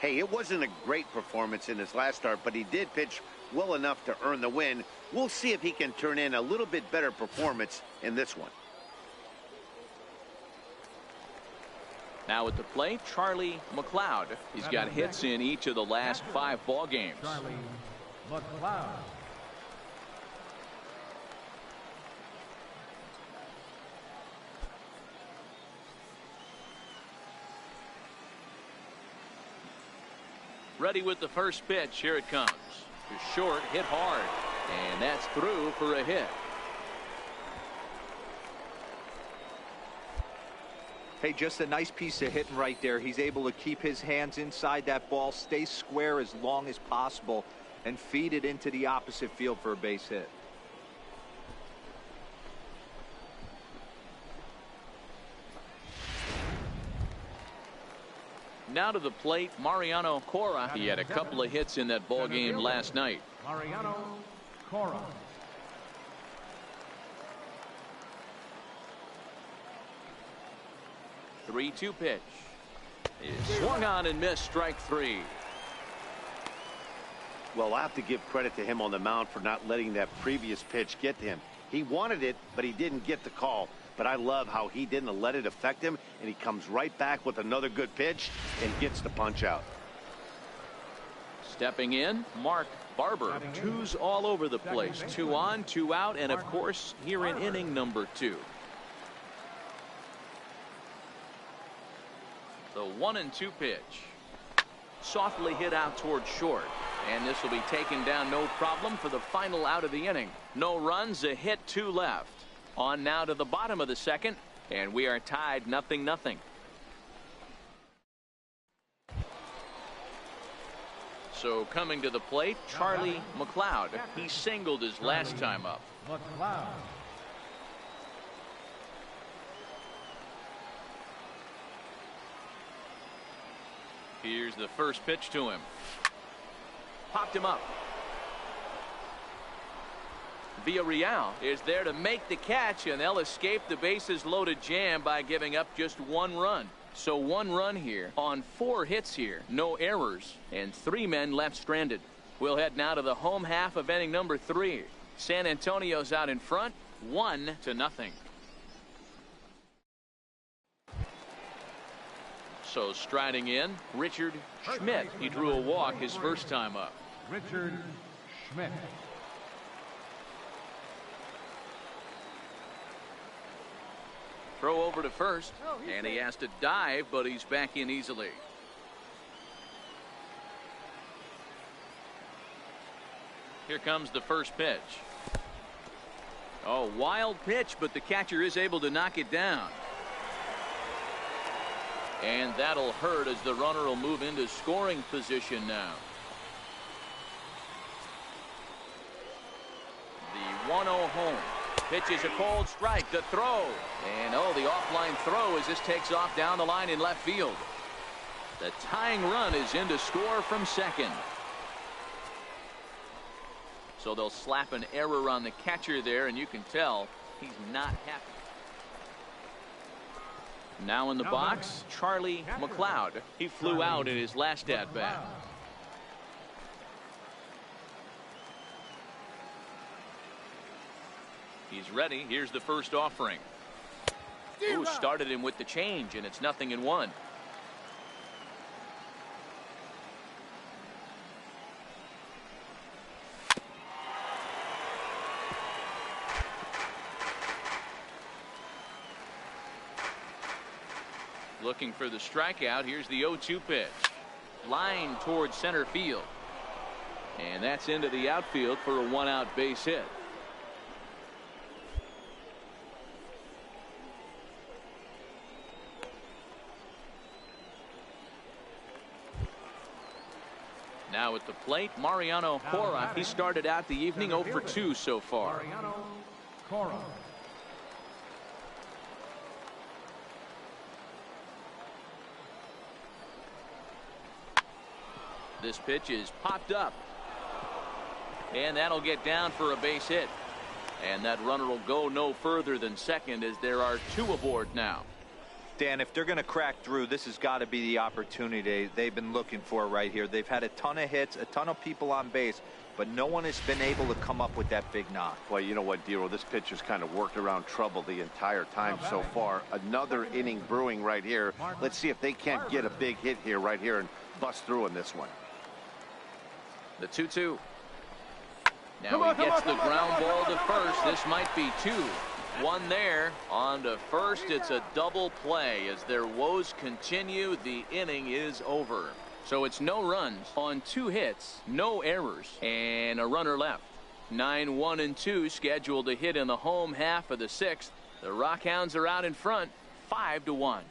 Hey, it wasn't a great performance in his last start, but he did pitch well enough to earn the win. We'll see if he can turn in a little bit better performance in this one. Now at the plate, Charlie McLeod. He's got hits in each of the last 5 ball games. Charlie McLeod. Ready with the first pitch. Here it comes. To short, hit hard. And that's through for a hit. Hey, just a nice piece of hitting right there. He's able to keep his hands inside that ball, stay square as long as possible, and feed it into the opposite field for a base hit. Now to the plate, Mariano Cora. He had a couple of hits in that ball game last night. Mariano Cora. The 3-2 pitch is swung on and missed, strike 3. Well, I have to give credit to him on the mound for not letting that previous pitch get to him. He wanted it, but he didn't get the call. But I love how he didn't let it affect him, and he comes right back with another good pitch and gets the punch out. Stepping in, Mark Barber. Twos all over the place. 2 on, 2 out, and of course here in inning number 2. The 1-2 pitch. Softly hit out toward short. And this will be taken down no problem for the final out of the inning. No runs, a hit, 2 left. On now to the bottom of the second, and we are tied 0-0. So coming to the plate, Charlie McLeod. He singled his last time up. McLeod. Here's the first pitch to him. Popped him up. Villarreal is there to make the catch, and they'll escape the bases loaded jam by giving up just 1 run. So 1 run here on 4 hits here, no errors, and 3 men left stranded. We'll head now to the home half of inning number 3. San Antonio's out in front, 1-0. So striding in, Richard Schmidt. He drew a walk his first time up. Richard Schmidt. Throw over to first, and he has to dive, but he's back in easily. Here comes the first pitch. Oh, wild pitch, but the catcher is able to knock it down. And that'll hurt as the runner will move into scoring position now. The 1-0 home. Pitch is a cold strike. The throw. And oh, the offline throw as this takes off down the line in left field. The tying run is in to score from second. So they'll slap an error on the catcher there, and you can tell he's not happy. Now in the box, Charlie McLeod. He flew out in his last at-bat. He's ready. Here's the first offering. Ooh, started him with the change, and it's 0-1. Looking for the strikeout. Here's the 0-2 pitch. Line towards center field. And that's into the outfield for a 1-out base hit. Now at the plate, Mariano Cora. He started out the evening 0 for 2 so far. Mariano Cora. This pitch is popped up. And that'll get down for a base hit. And that runner will go no further than second as there are 2 aboard now. Dan, if they're going to crack through, this has got to be the opportunity they've been looking for right here. They've had a ton of hits, a ton of people on base, but no one has been able to come up with that big knock. Well, you know what, Dero, this pitch has kind of worked around trouble the entire time so far. Another inning brewing right here. Let's see if they can't get a big hit here right here and bust through in this one. The 2-2. Now he gets the ground ball to first. This might be 2. 1 there. On to first. It's a double play as their woes continue. The inning is over. So it's no runs on 2 hits, no errors, and a runner left. 9-1-2 scheduled to hit in the home half of the 6th. The Rockhounds are out in front, 5-1.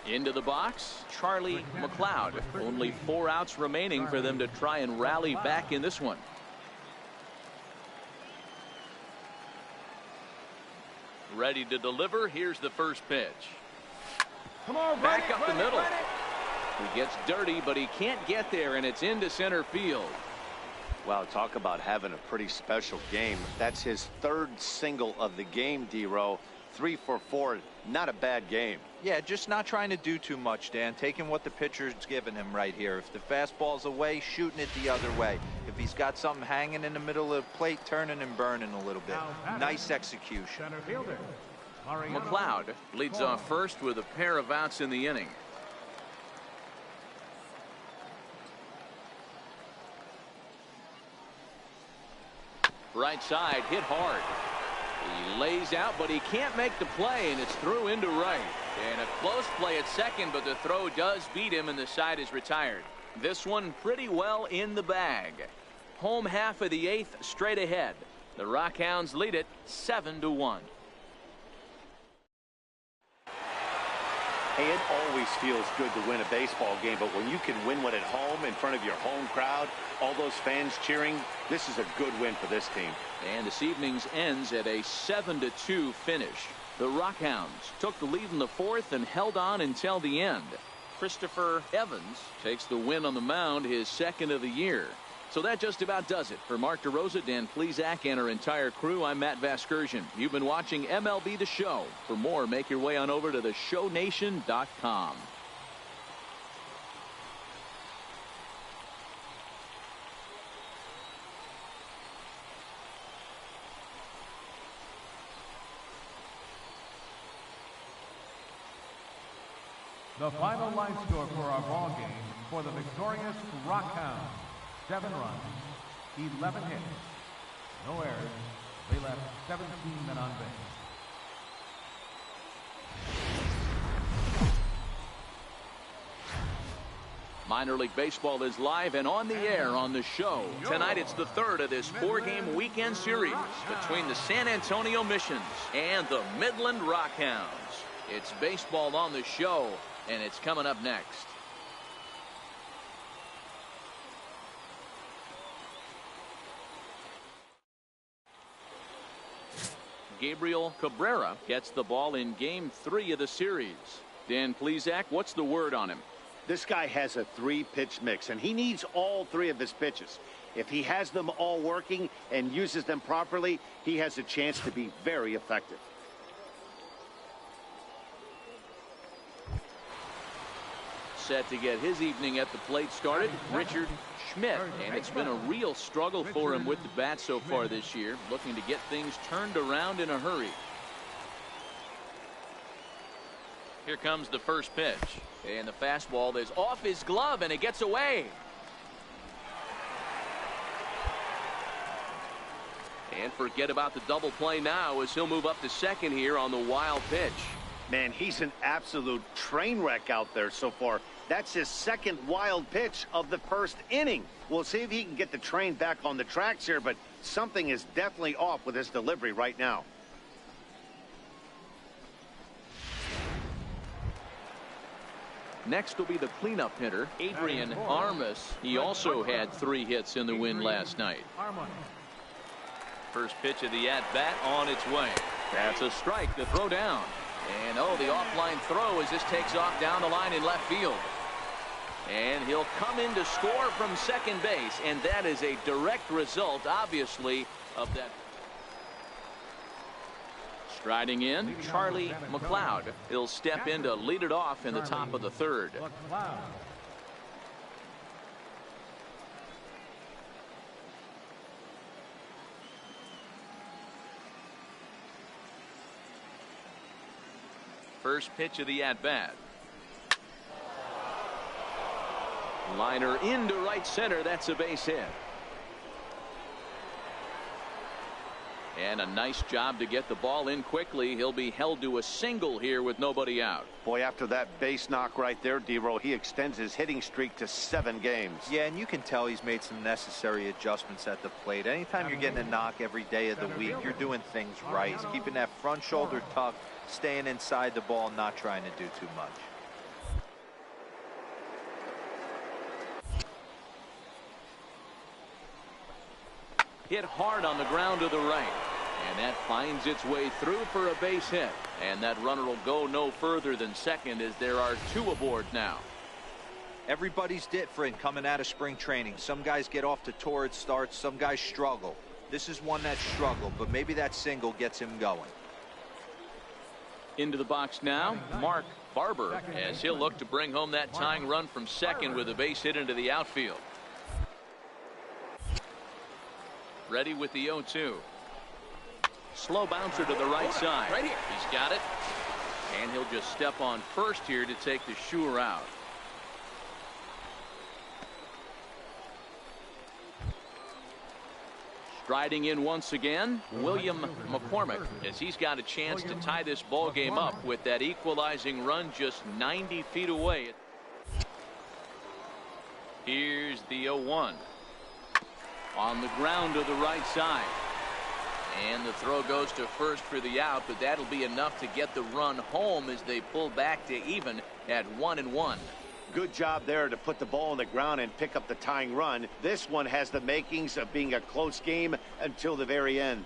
Into the box, Charlie McLeod. Only 4 outs remaining for them to try and rally back in this one. Ready to deliver. Here's the first pitch. Come on, back up the middle. He gets dirty, but he can't get there, and it's into center field. Wow, talk about having a pretty special game. That's his 3rd single of the game, Dero. 3 for 4. Not a bad game. Yeah, just not trying to do too much, Dan. Taking what the pitcher's given him right here. If the fastball's away, shooting it the other way. If he's got something hanging in the middle of the plate, turning and burning a little bit. Nice execution. Center fielder. McLeod leads off first with a pair of outs in the inning. Right side, hit hard. He lays out, but he can't make the play, and it's through into right. And a close play at second, but the throw does beat him, and the side is retired. This one pretty well in the bag. Home half of the 8th straight ahead. The Rockhounds lead it 7-1. Hey, it always feels good to win a baseball game, but when you can win one at home in front of your home crowd, all those fans cheering, this is a good win for this team. And this evening's ends at a 7-2 finish. The Rockhounds took the lead in the 4th and held on until the end. Christopher Evans takes the win on the mound, his 2nd of the year. So that just about does it. For Mark DeRosa, Dan Plesac, and our entire crew, I'm Matt Vasgersian. You've been watching MLB The Show. For more, make your way on over to theshownation.com. The final line score for our ball game for the victorious Rockhounds: 7 runs, 11 hits, no errors. They left 17 men on base. Minor League Baseball is live and on the air on the show. Tonight it's the 3rd of this 4-game weekend series between the San Antonio Missions and the Midland Rockhounds. It's baseball on the show, and it's coming up next. Gabriel Cabrera gets the ball in Game 3 of the series. Dan Plesac, what's the word on him? This guy has a 3-pitch mix, and he needs all 3 of his pitches. If he has them all working and uses them properly, he has a chance to be very effective. Set to get his evening at the plate started, Richard Schmidt, and it's been a real struggle for him with the bat so far this year, looking to get things turned around in a hurry. Here comes the first pitch, and the fastball is off his glove, and it gets away. And forget about the double play now as he'll move up to second here on the wild pitch. Man, he's an absolute train wreck out there so far. That's his 2nd wild pitch of the 1st inning. We'll see if he can get the train back on the tracks here, but something is definitely off with his delivery right now. Next will be the cleanup hitter, Adrian Armas. He also had 3 hits in the win last night. First pitch of the at-bat on its way. That's a strike to throw down. And oh, the offline throw as this takes off down the line in left field. And he'll come in to score from second base, and that is a direct result, obviously, of that. Striding in, Charlie McLeod. He'll step in to lead it off in the top of the 3rd. First pitch of the at-bat. Liner into right center. That's a base hit. And a nice job to get the ball in quickly. He'll be held to a single here with nobody out. Boy, after that base knock right there, D-Row, he extends his hitting streak to 7 games. Yeah, and you can tell he's made some necessary adjustments at the plate. Anytime you're getting a knock every day of the week, you're doing things right. He's keeping that front shoulder tucked, staying inside the ball, not trying to do too much. Hit hard on the ground to the right. And that finds its way through for a base hit. And that runner will go no further than second as there are 2 aboard now. Everybody's different coming out of spring training. Some guys get off to torrid starts. Some guys struggle. This is one that struggled, but maybe that single gets him going. Into the box now, Mark Barber, as he'll look to bring home that tying run from second with a base hit into the outfield. Ready with the 0-2. Slow bouncer to the right side. Right here. He's got it. And he'll just step on first here to take the Shure out. Striding in once again, William McCormick, as he's got a chance to tie this ball game up with that equalizing run just 90 feet away. Here's the 0-1. On the ground to the right side. And the throw goes to first for the out, but that'll be enough to get the run home as they pull back to even at 1-1. Good job there to put the ball on the ground and pick up the tying run. This one has the makings of being a close game until the very end.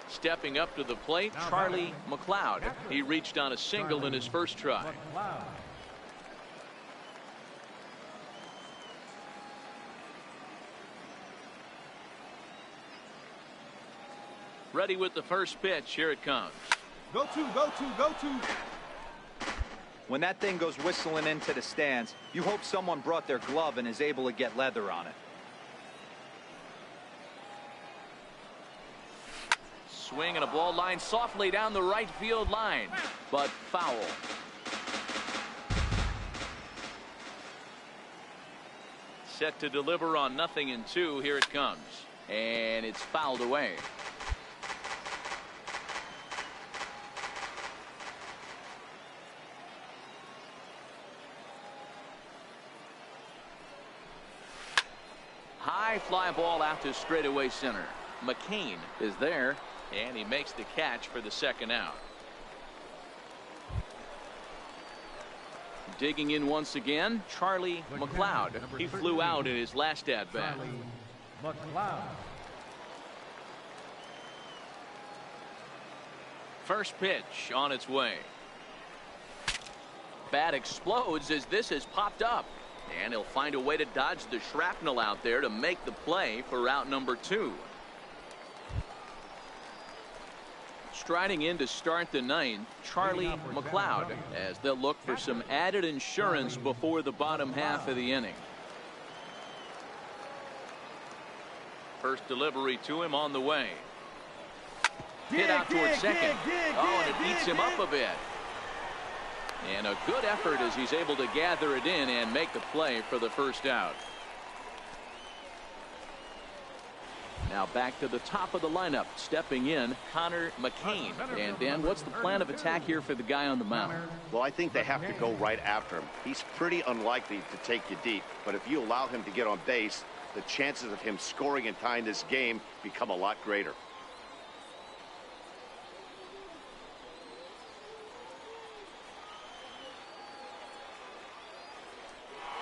Stepping up to the plate, Charlie McLeod. He reached on a single in his first try. Ready with the first pitch. Here it comes. Go to. When that thing goes whistling into the stands, you hope someone brought their glove and is able to get leather on it. Swing and a ball line softly down the right field line, but foul. Set to deliver on 0-2. Here it comes, and it's fouled away. High fly ball out to straightaway center. McCain is there, and he makes the catch for the second out. Digging in once again, Charlie McLeod. He flew out in his last at bat. First pitch on its way. Bat explodes as this has popped up. And he'll find a way to dodge the shrapnel out there to make the play for out number 2. Striding in to start the ninth, Charlie McLeod, as they'll look for some added insurance before the bottom half of the inning. First delivery to him on the way. Hit out towards second. Oh, and it beats him up a bit. And a good effort as he's able to gather it in and make the play for the first out. Now back to the top of the lineup, stepping in, Connor McCain. And Dan, what's the plan of attack here for the guy on the mound? Well, I think they have to go right after him. He's pretty unlikely to take you deep, but if you allow him to get on base, the chances of him scoring and tying this game become a lot greater.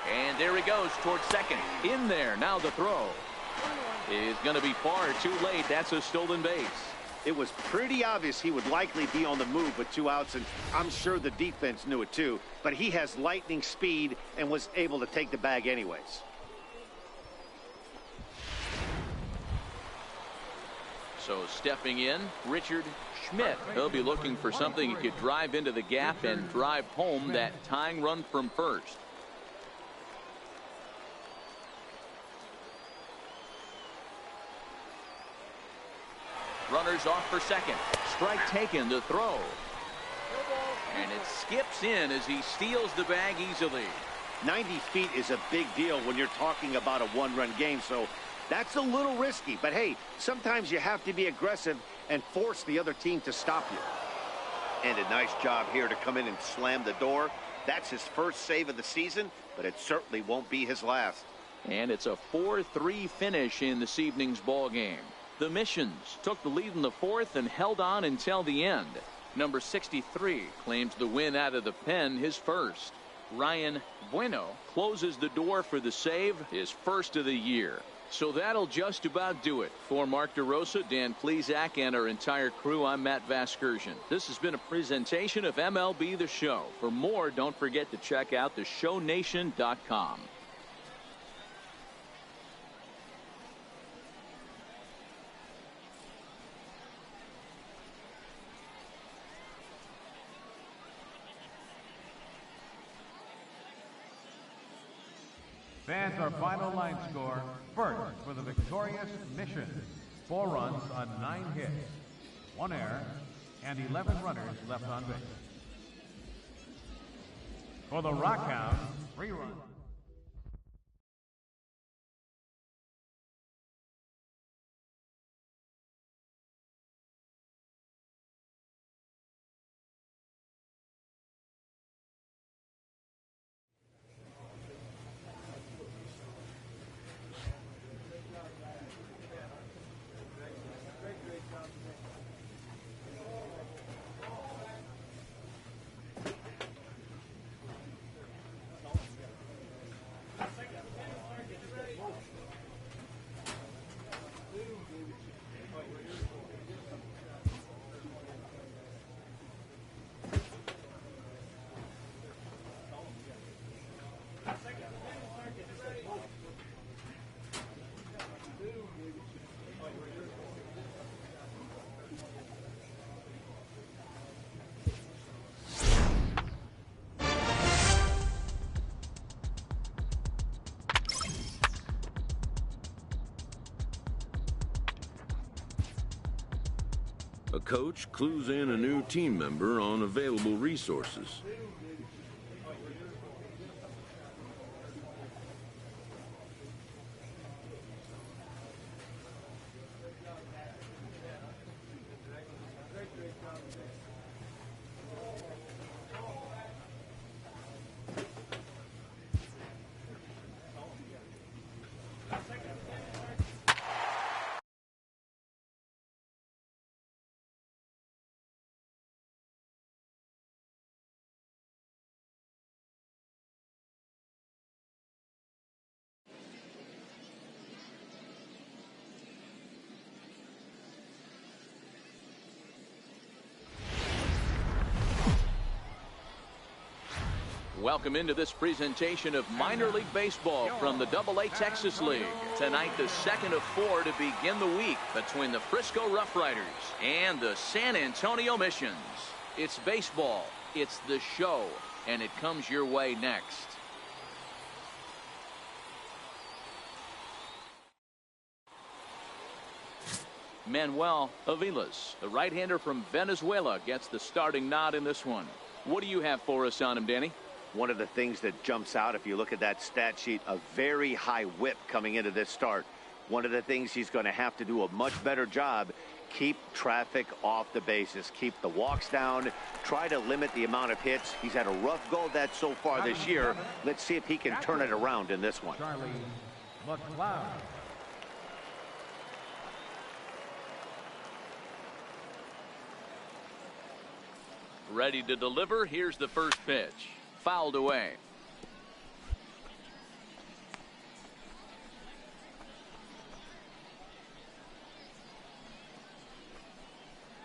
And there he goes towards second. In there. Now the throw is going to be far too late. That's a stolen base. It was pretty obvious he would likely be on the move with 2 outs, and I'm sure the defense knew it too. But he has lightning speed and was able to take the bag anyways. So stepping in, Richard Schmidt. He'll be looking for something he could drive into the gap and drive home that tying run from first. Runners off for second. Strike taken, the throw. And it skips in as he steals the bag easily. 90 feet is a big deal when you're talking about a one-run game, so that's a little risky. But hey, sometimes you have to be aggressive and force the other team to stop you. And a nice job here to come in and slam the door. That's his first save of the season, but it certainly won't be his last. And it's a 4-3 finish in this evening's ball game. The Missions took the lead in the fourth and held on until the end. Number 63 claims the win out of the pen, his first. Ryan Bueno closes the door for the save, his first of the year. So that'll just about do it. For Mark DeRosa, Dan Plesac, and our entire crew, I'm Matt Vasgersian. This has been a presentation of MLB The Show. For more, don't forget to check out theshownation.com. Fans, our final line score. First, for the victorious Mission, 4 runs on 9 hits, 1 error, and 11 runners left on base. For the Rockhounds, 3 runs. A coach clues in a new team member on available resources. Welcome into this presentation of minor league baseball from the AA Texas League. Tonight, the second of 4 to begin the week between the Frisco Rough Riders and the San Antonio Missions. It's baseball, it's the show, and it comes your way next. Manuel Aviles, the right-hander from Venezuela, gets the starting nod in this one. What do you have for us on him, Danny? One of the things that jumps out, if you look at that stat sheet, a very high whip coming into this start. One of the things he's going to have to do a much better job, keep traffic off the bases, keep the walks down, try to limit the amount of hits. He's had a rough go of that so far this year. Let's see if he can turn it around in this one. Charlie McLeod. Ready to deliver. Here's the first pitch. Fouled away.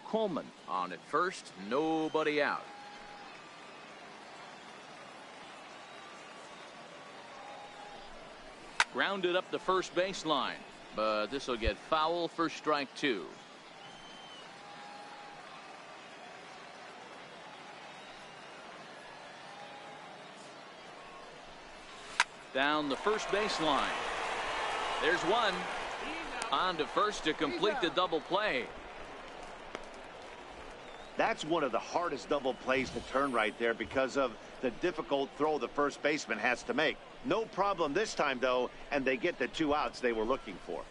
Coleman on at first. Nobody out. Grounded up the first baseline, but this will get foul for strike 2. Down the first baseline. There's one. On to first to complete the double play. That's one of the hardest double plays to turn right there because of the difficult throw the first baseman has to make. No problem this time, though, and they get the 2 outs they were looking for.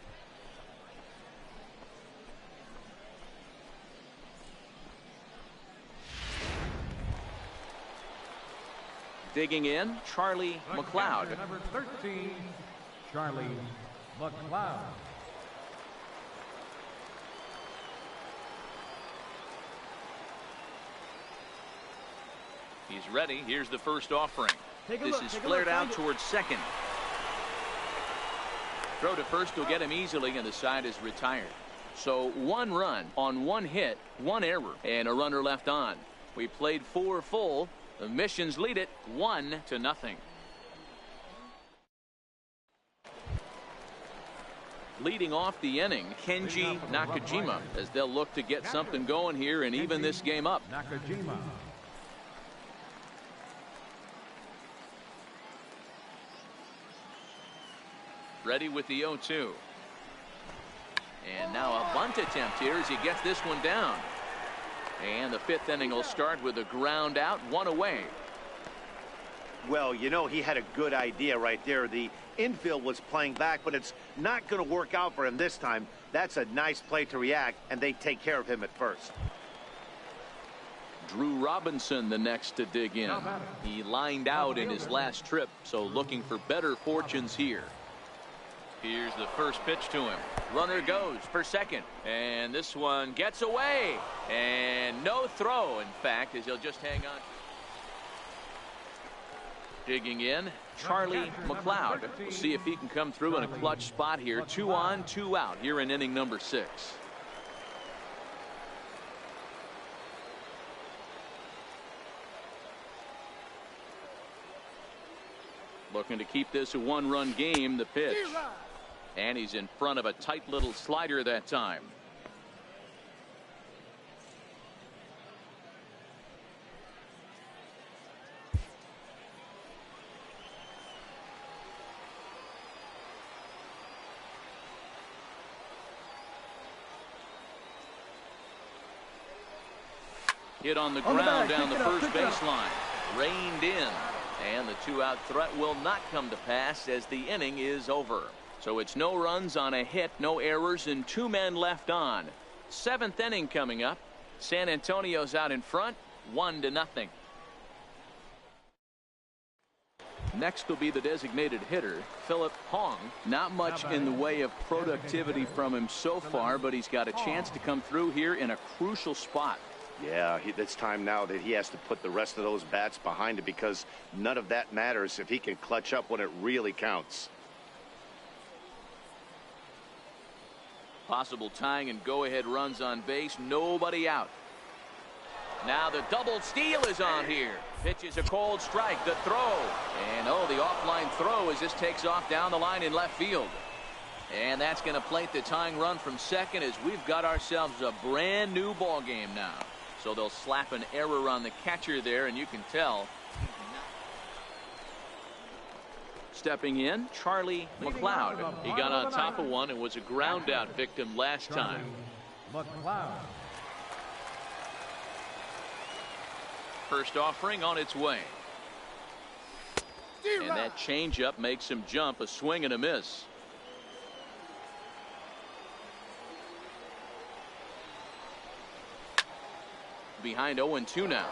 Digging in, Charlie McLeod. Number 13, Charlie McLeod. He's ready. Here's the first offering. This is flared out towards second. Throw to first will get him easily, and the side is retired. So 1 run on 1 hit, 1 error, and a runner left on. We played 4 full. The Missions lead it 1-0. Leading off the inning, Kenji Nakajima, as they'll look to get something going here and even this game up. Nakajima. Ready with the 0-2. And now a bunt attempt here as he gets this one down. And the 5th inning will start with a ground out, 1 away. Well, you know, he had a good idea right there. The infield was playing back, but it's not going to work out for him this time. That's a nice play to react, and they take care of him at first. Drew Robinson the next to dig in. He lined out in his last trip, so looking for better fortunes here. Here's the first pitch to him. Runner goes for second, and this one gets away, and no throw, in fact, as he'll just hang on. Digging in, Charlie McLeod. We'll see if he can come through in a clutch spot here. 2 on, 2 out here in inning number 6. Looking to keep this a 1-run game. The pitch, and he's in front of a tight little slider that time. Hit on the ground down the first baseline. Reined in. And the 2-out threat will not come to pass as the inning is over. So it's no runs on a hit, no errors, and 2 men left on. 7th inning coming up. San Antonio's out in front, 1-0. Next will be the designated hitter, Philip Hong. Not much in the way of productivity from him so far, but he's got a chance to come through here in a crucial spot. Yeah, it's time now that he has to put the rest of those bats behind it, because none of that matters if he can clutch up when it really counts. Possible tying and go-ahead runs on base. Nobody out. Now the double steal is on here. Pitch is a cold strike. The throw. And the offline throw as this takes off down the line in left field. And that's going to plate the tying run from second as we've got ourselves a brand new ball game now. So they'll slap an error on the catcher there, and you can tell. Stepping in, Charlie McLeod. He got on top of one and was a ground out victim last time. First offering on its way. And that changeup makes him jump. A swing and a miss. Behind 0-2 now.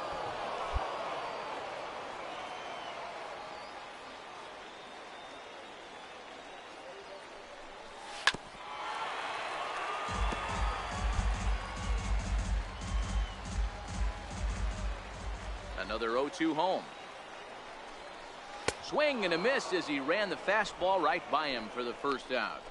Another 0-2 home. Swing and a miss as he ran the fastball right by him for the first out.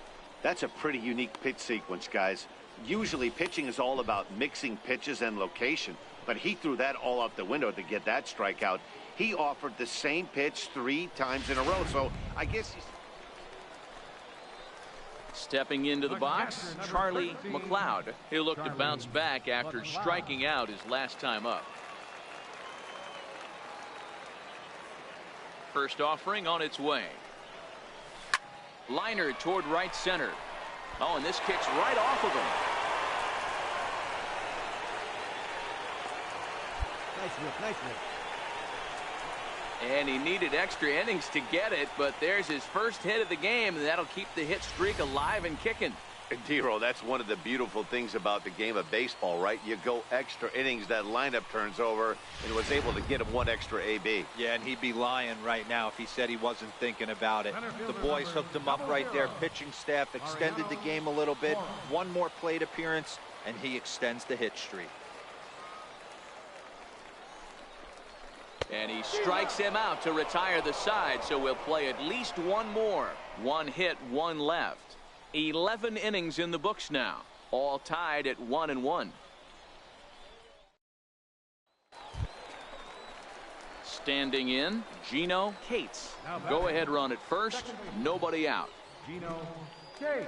That's a pretty unique pitch sequence, guys. Usually pitching is all about mixing pitches and location, but he threw that all out the window to get that strikeout. He offered the same pitch 3 times in a row, so I guess he's... Stepping into the box, Charlie McLeod. He'll look to bounce back after striking out his last time up. First offering on its way. Liner toward right center. And this kicks right off of him. Nice rip. And he needed extra innings to get it, but there's his first hit of the game, and that'll keep the hit streak alive and kicking. Dero, that's one of the beautiful things about the game of baseball, right? You go extra innings, that lineup turns over, and was able to get him 1 extra AB. Yeah, and he'd be lying right now if he said he wasn't thinking about it. The boys hooked him up right there. Pitching staff extended the game a little bit. 1 more plate appearance, and he extends the hit streak. And he strikes him out to retire the side, so we'll play at least 1 more. 1 hit, 1 left. 11 innings in the books now, all tied at 1-1. Standing in, Gino Cates. Go ahead run at first, nobody out. Gino Cates.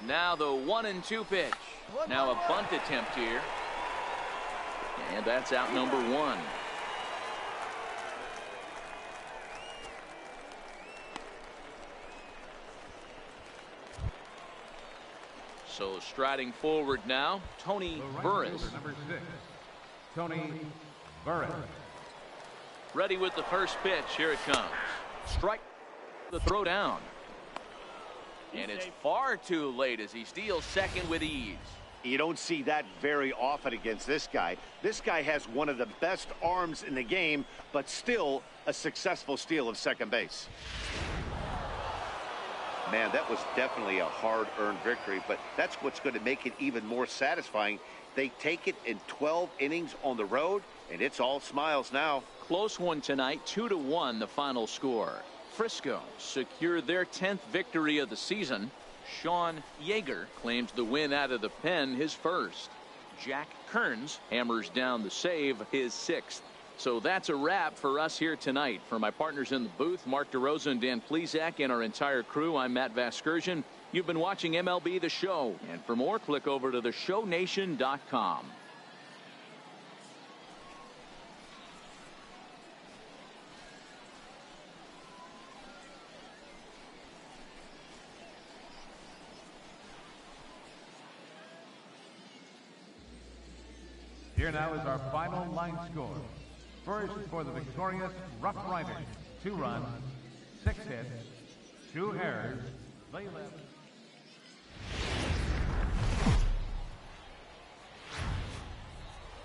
Now the 1-2 pitch. Now a bunt attempt here. And that's out number 1. So striding forward now, Tony Burris. Number 6, Tony Burris. Ready with the first pitch. Here it comes. Strike. The throw down. And it's far too late as he steals second with ease. You don't see that very often against this guy. This guy has one of the best arms in the game, but still a successful steal of second base. Man, that was definitely a hard-earned victory, but that's what's going to make it even more satisfying. They take it in 12 innings on the road, and it's all smiles now. Close one tonight, 2-1 the final score. Frisco secured their 10th victory of the season. Sean Yeager claims the win out of the pen, his first. Jack Kearns hammers down the save, his 6th. So that's a wrap for us here tonight. For my partners in the booth, Mark DeRosa and Dan Plesac, and our entire crew, I'm Matt Vasgersian. You've been watching MLB The Show. And for more, click over to theshownation.com. Here now is our final line score. First, for the victorious Rough Riders, 2 runs, 6 hits, 2 errors. They left.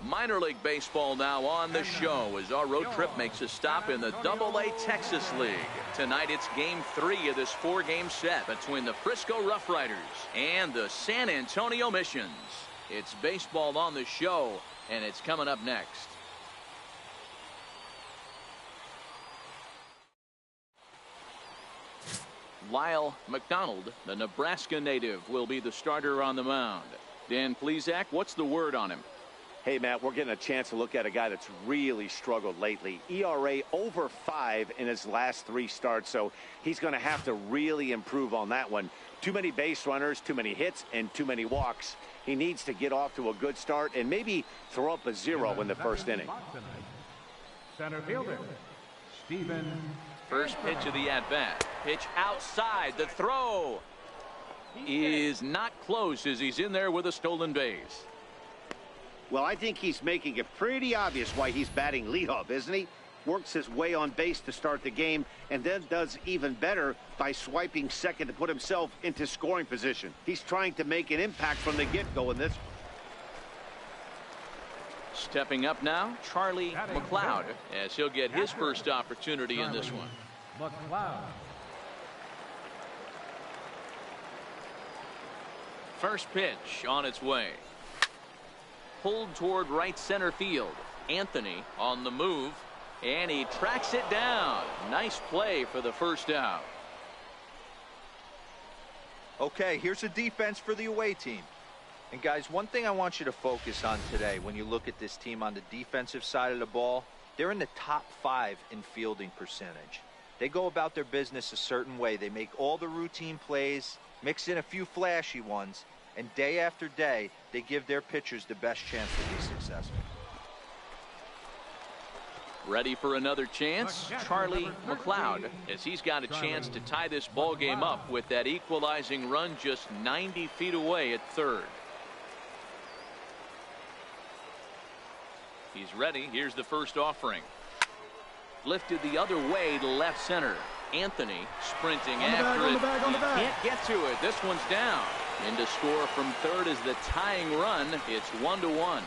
Minor League Baseball now on the show as our road trip makes a stop in the AA Texas League. Tonight it's Game 3 of this 4-game set between the Frisco Rough Riders and the San Antonio Missions. It's baseball on the show, and it's coming up next. Lyle McDonald, the Nebraska native, will be the starter on the mound. Dan Plesac, what's the word on him? Hey, Matt, we're getting a chance to look at a guy that's really struggled lately. ERA over 5 in his last 3 starts, so he's going to have to really improve on that one. Too many base runners, too many hits, and too many walks. He needs to get off to a good start and maybe throw up a 0 in the first inning. Center fielder, Stephen. First pitch of the at-bat. Pitch outside. The throw is not close as he's in there with a stolen base. Well, I think he's making it pretty obvious why he's batting leadoff, isn't he? Works his way on base to start the game and then does even better by swiping second to put himself into scoring position. He's trying to make an impact from the get-go in this. Stepping up now, Charlie McLeod, as he'll get his first opportunity in this one. McLeod. First pitch on its way. Pulled toward right center field. Anthony on the move, and he tracks it down. Nice play for the first out. Okay, here's a defense for the away team. And guys, one thing I want you to focus on today when you look at this team on the defensive side of the ball, they're in the top 5 in fielding percentage. They go about their business a certain way. They make all the routine plays, mix in a few flashy ones, and day after day, they give their pitchers the best chance to be successful. Ready for another chance? Charlie McLeod, as he's got a chance to tie this ball game up with that equalizing run just 90 feet away at third. He's ready. Here's the first offering. Lifted the other way to left center. Anthony sprinting after it. He can't get to it. This one's down. In to score from third is the tying run. It's 1-1.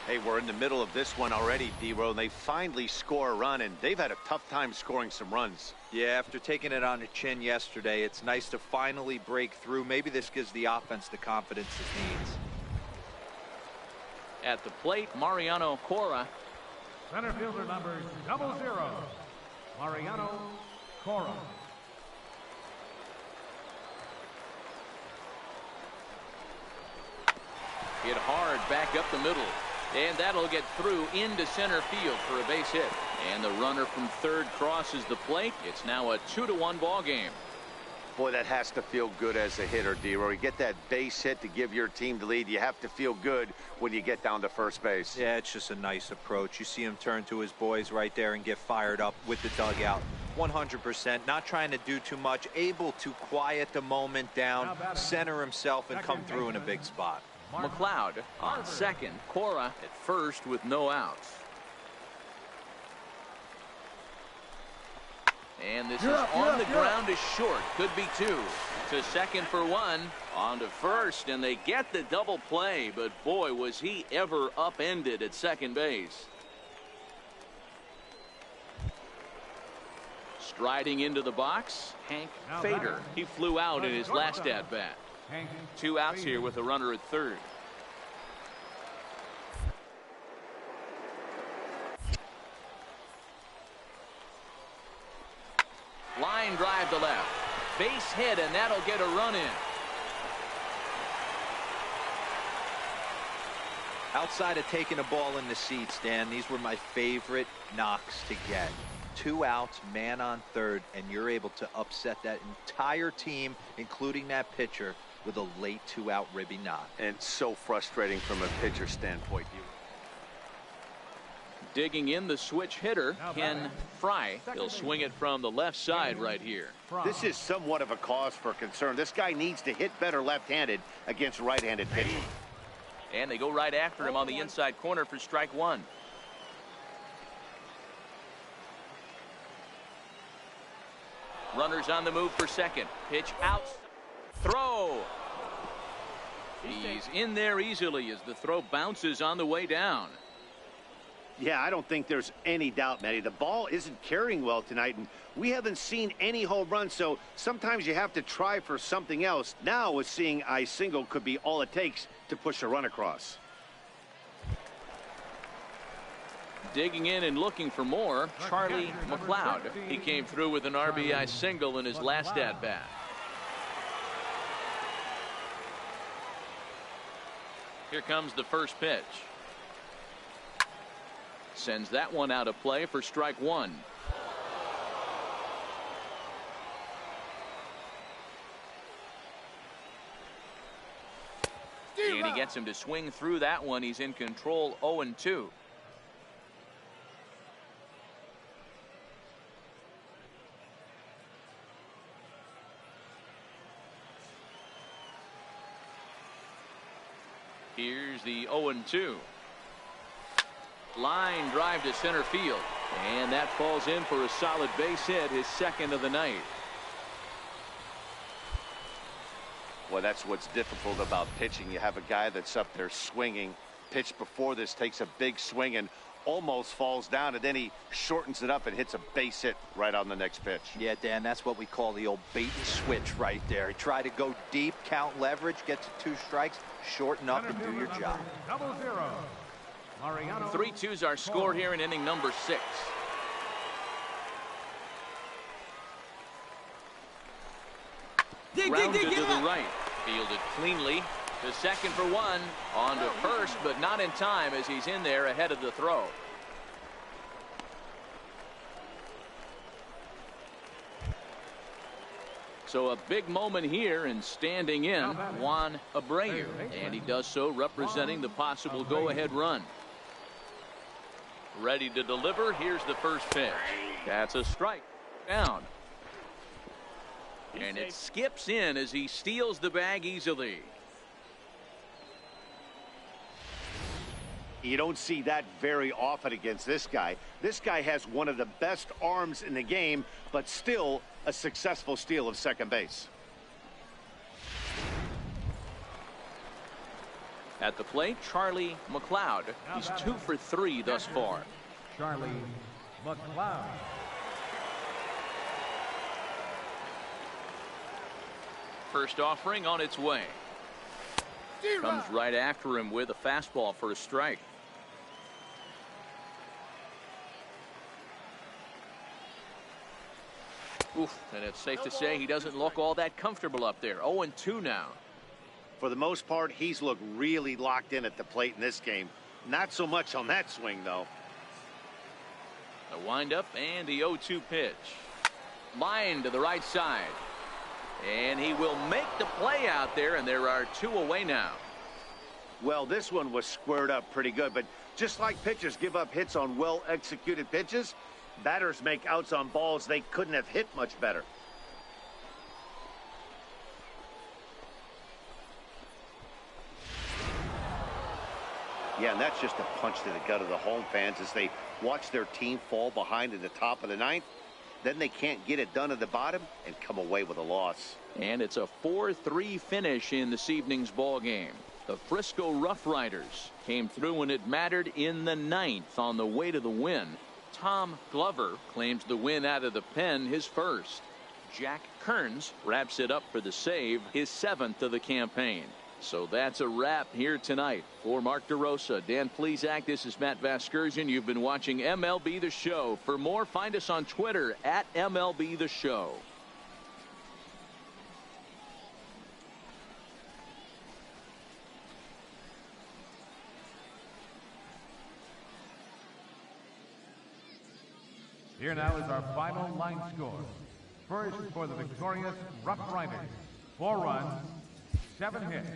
Hey, we're in the middle of this one already, D-Row, and they finally score a run, and they've had a tough time scoring some runs. Yeah, after taking it on the chin yesterday, it's nice to finally break through. Maybe this gives the offense the confidence it needs. At the plate, Mariano Cora. Center fielder number 00, Mariano Cora. Hit hard back up the middle. And that'll get through into center field for a base hit. And the runner from third crosses the plate. It's now a 2-1 ball game. Boy, that has to feel good as a hitter, D-Row. You get that base hit to give your team the lead. You have to feel good when you get down to first base. Yeah, it's just a nice approach. You see him turn to his boys right there and get fired up with the dugout. 100%. Not trying to do too much. Able to quiet the moment down, center himself, and come through in a big spot. McLeod on second. Cora at first with no outs. And this is on the ground is short. Could be two. To second for one. On to first, and they get the double play. But boy, was he ever upended at second base. Striding into the box, Hank Fader. He flew out in his last at-bat. 2 outs here with a runner at third. Line drive to left. Base hit, and that'll get a run in. Outside of taking a ball in the seats, Dan, these were my favorite knocks to get. 2 outs, man on third, and you're able to upset that entire team, including that pitcher, with a late 2-out ribby knock. And so frustrating from a pitcher standpoint. Digging in the switch hitter, Ken Fry. He'll swing it from the left side right here. This is somewhat of a cause for concern. This guy needs to hit better left-handed against right-handed pitching. And they go right after him on the inside corner for strike one. Runners on the move for second. Pitch out. Throw. He's in there easily as the throw bounces on the way down. Yeah, I don't think there's any doubt, Matty. The ball isn't carrying well tonight, and we haven't seen any home runs, so sometimes you have to try for something else. Now, with seeing I single could be all it takes to push a run across. Digging in and looking for more, Charlie McLeod. He came through with an RBI single in his last at-bat. Here comes the first pitch. Sends that one out of play for strike one. And he gets him to swing through that one. He's in control, 0-2. Here's the 0-2. Line drive to center field, and that falls in for a solid base hit, his second of the night. Well, that's what's difficult about pitching. You have a guy that's up there swinging. Pitch before this takes a big swing and almost falls down, and then he shortens it up and hits a base hit right on the next pitch. Yeah, Dan, that's what we call the old bait and switch right there. He tried to go deep, count leverage, get to 2 strikes, shorten up, and do your job. 3-2's our score here in inning number 6. Grounded to the right. Fielded cleanly. To second for one. On to first, but not in time as he's in there ahead of the throw. So a big moment here, and standing in, Juan Abreu. And he does so representing the possible go-ahead run. Ready to deliver. Here's the first pitch. That's a strike. Down. And it skips in as he steals the bag easily. You don't see that very often against this guy. This guy has one of the best arms in the game, but still a successful steal of second base. At the plate, Charlie McLeod. He's 2 for 3 thus far. Charlie McLeod. First offering on its way. Comes right after him with a fastball for a strike. Oof, and it's safe to say he doesn't look all that comfortable up there. 0-2 now. For the most part, he's looked really locked in at the plate in this game. Not so much on that swing, though. A windup and the 0-2 pitch. Line to the right side. And he will make the play out there, and there are 2 away now. Well, this one was squared up pretty good, but just like pitchers give up hits on well-executed pitches, Batters make outs on balls they couldn't have hit much better. Yeah, and that's just a punch to the gut of the home fans as they watch their team fall behind in the top of the ninth. Then they can't get it done at the bottom and come away with a loss. And it's a 4-3 finish in this evening's ball game. The Frisco Rough Riders came through when it mattered in the ninth on the way to the win. Tom Glover claims the win out of the pen, his first. Jack Kearns wraps it up for the save, his 7th of the campaign. So that's a wrap here tonight. For Mark DeRosa, Dan Plesac, this is Matt Vasgersian. You've been watching MLB The Show. For more, find us on Twitter at MLB The Show. Here now is our final line score. First for the victorious Rough Riders. 4 runs, 7 hits,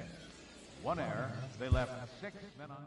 1 error. They left 6 men on.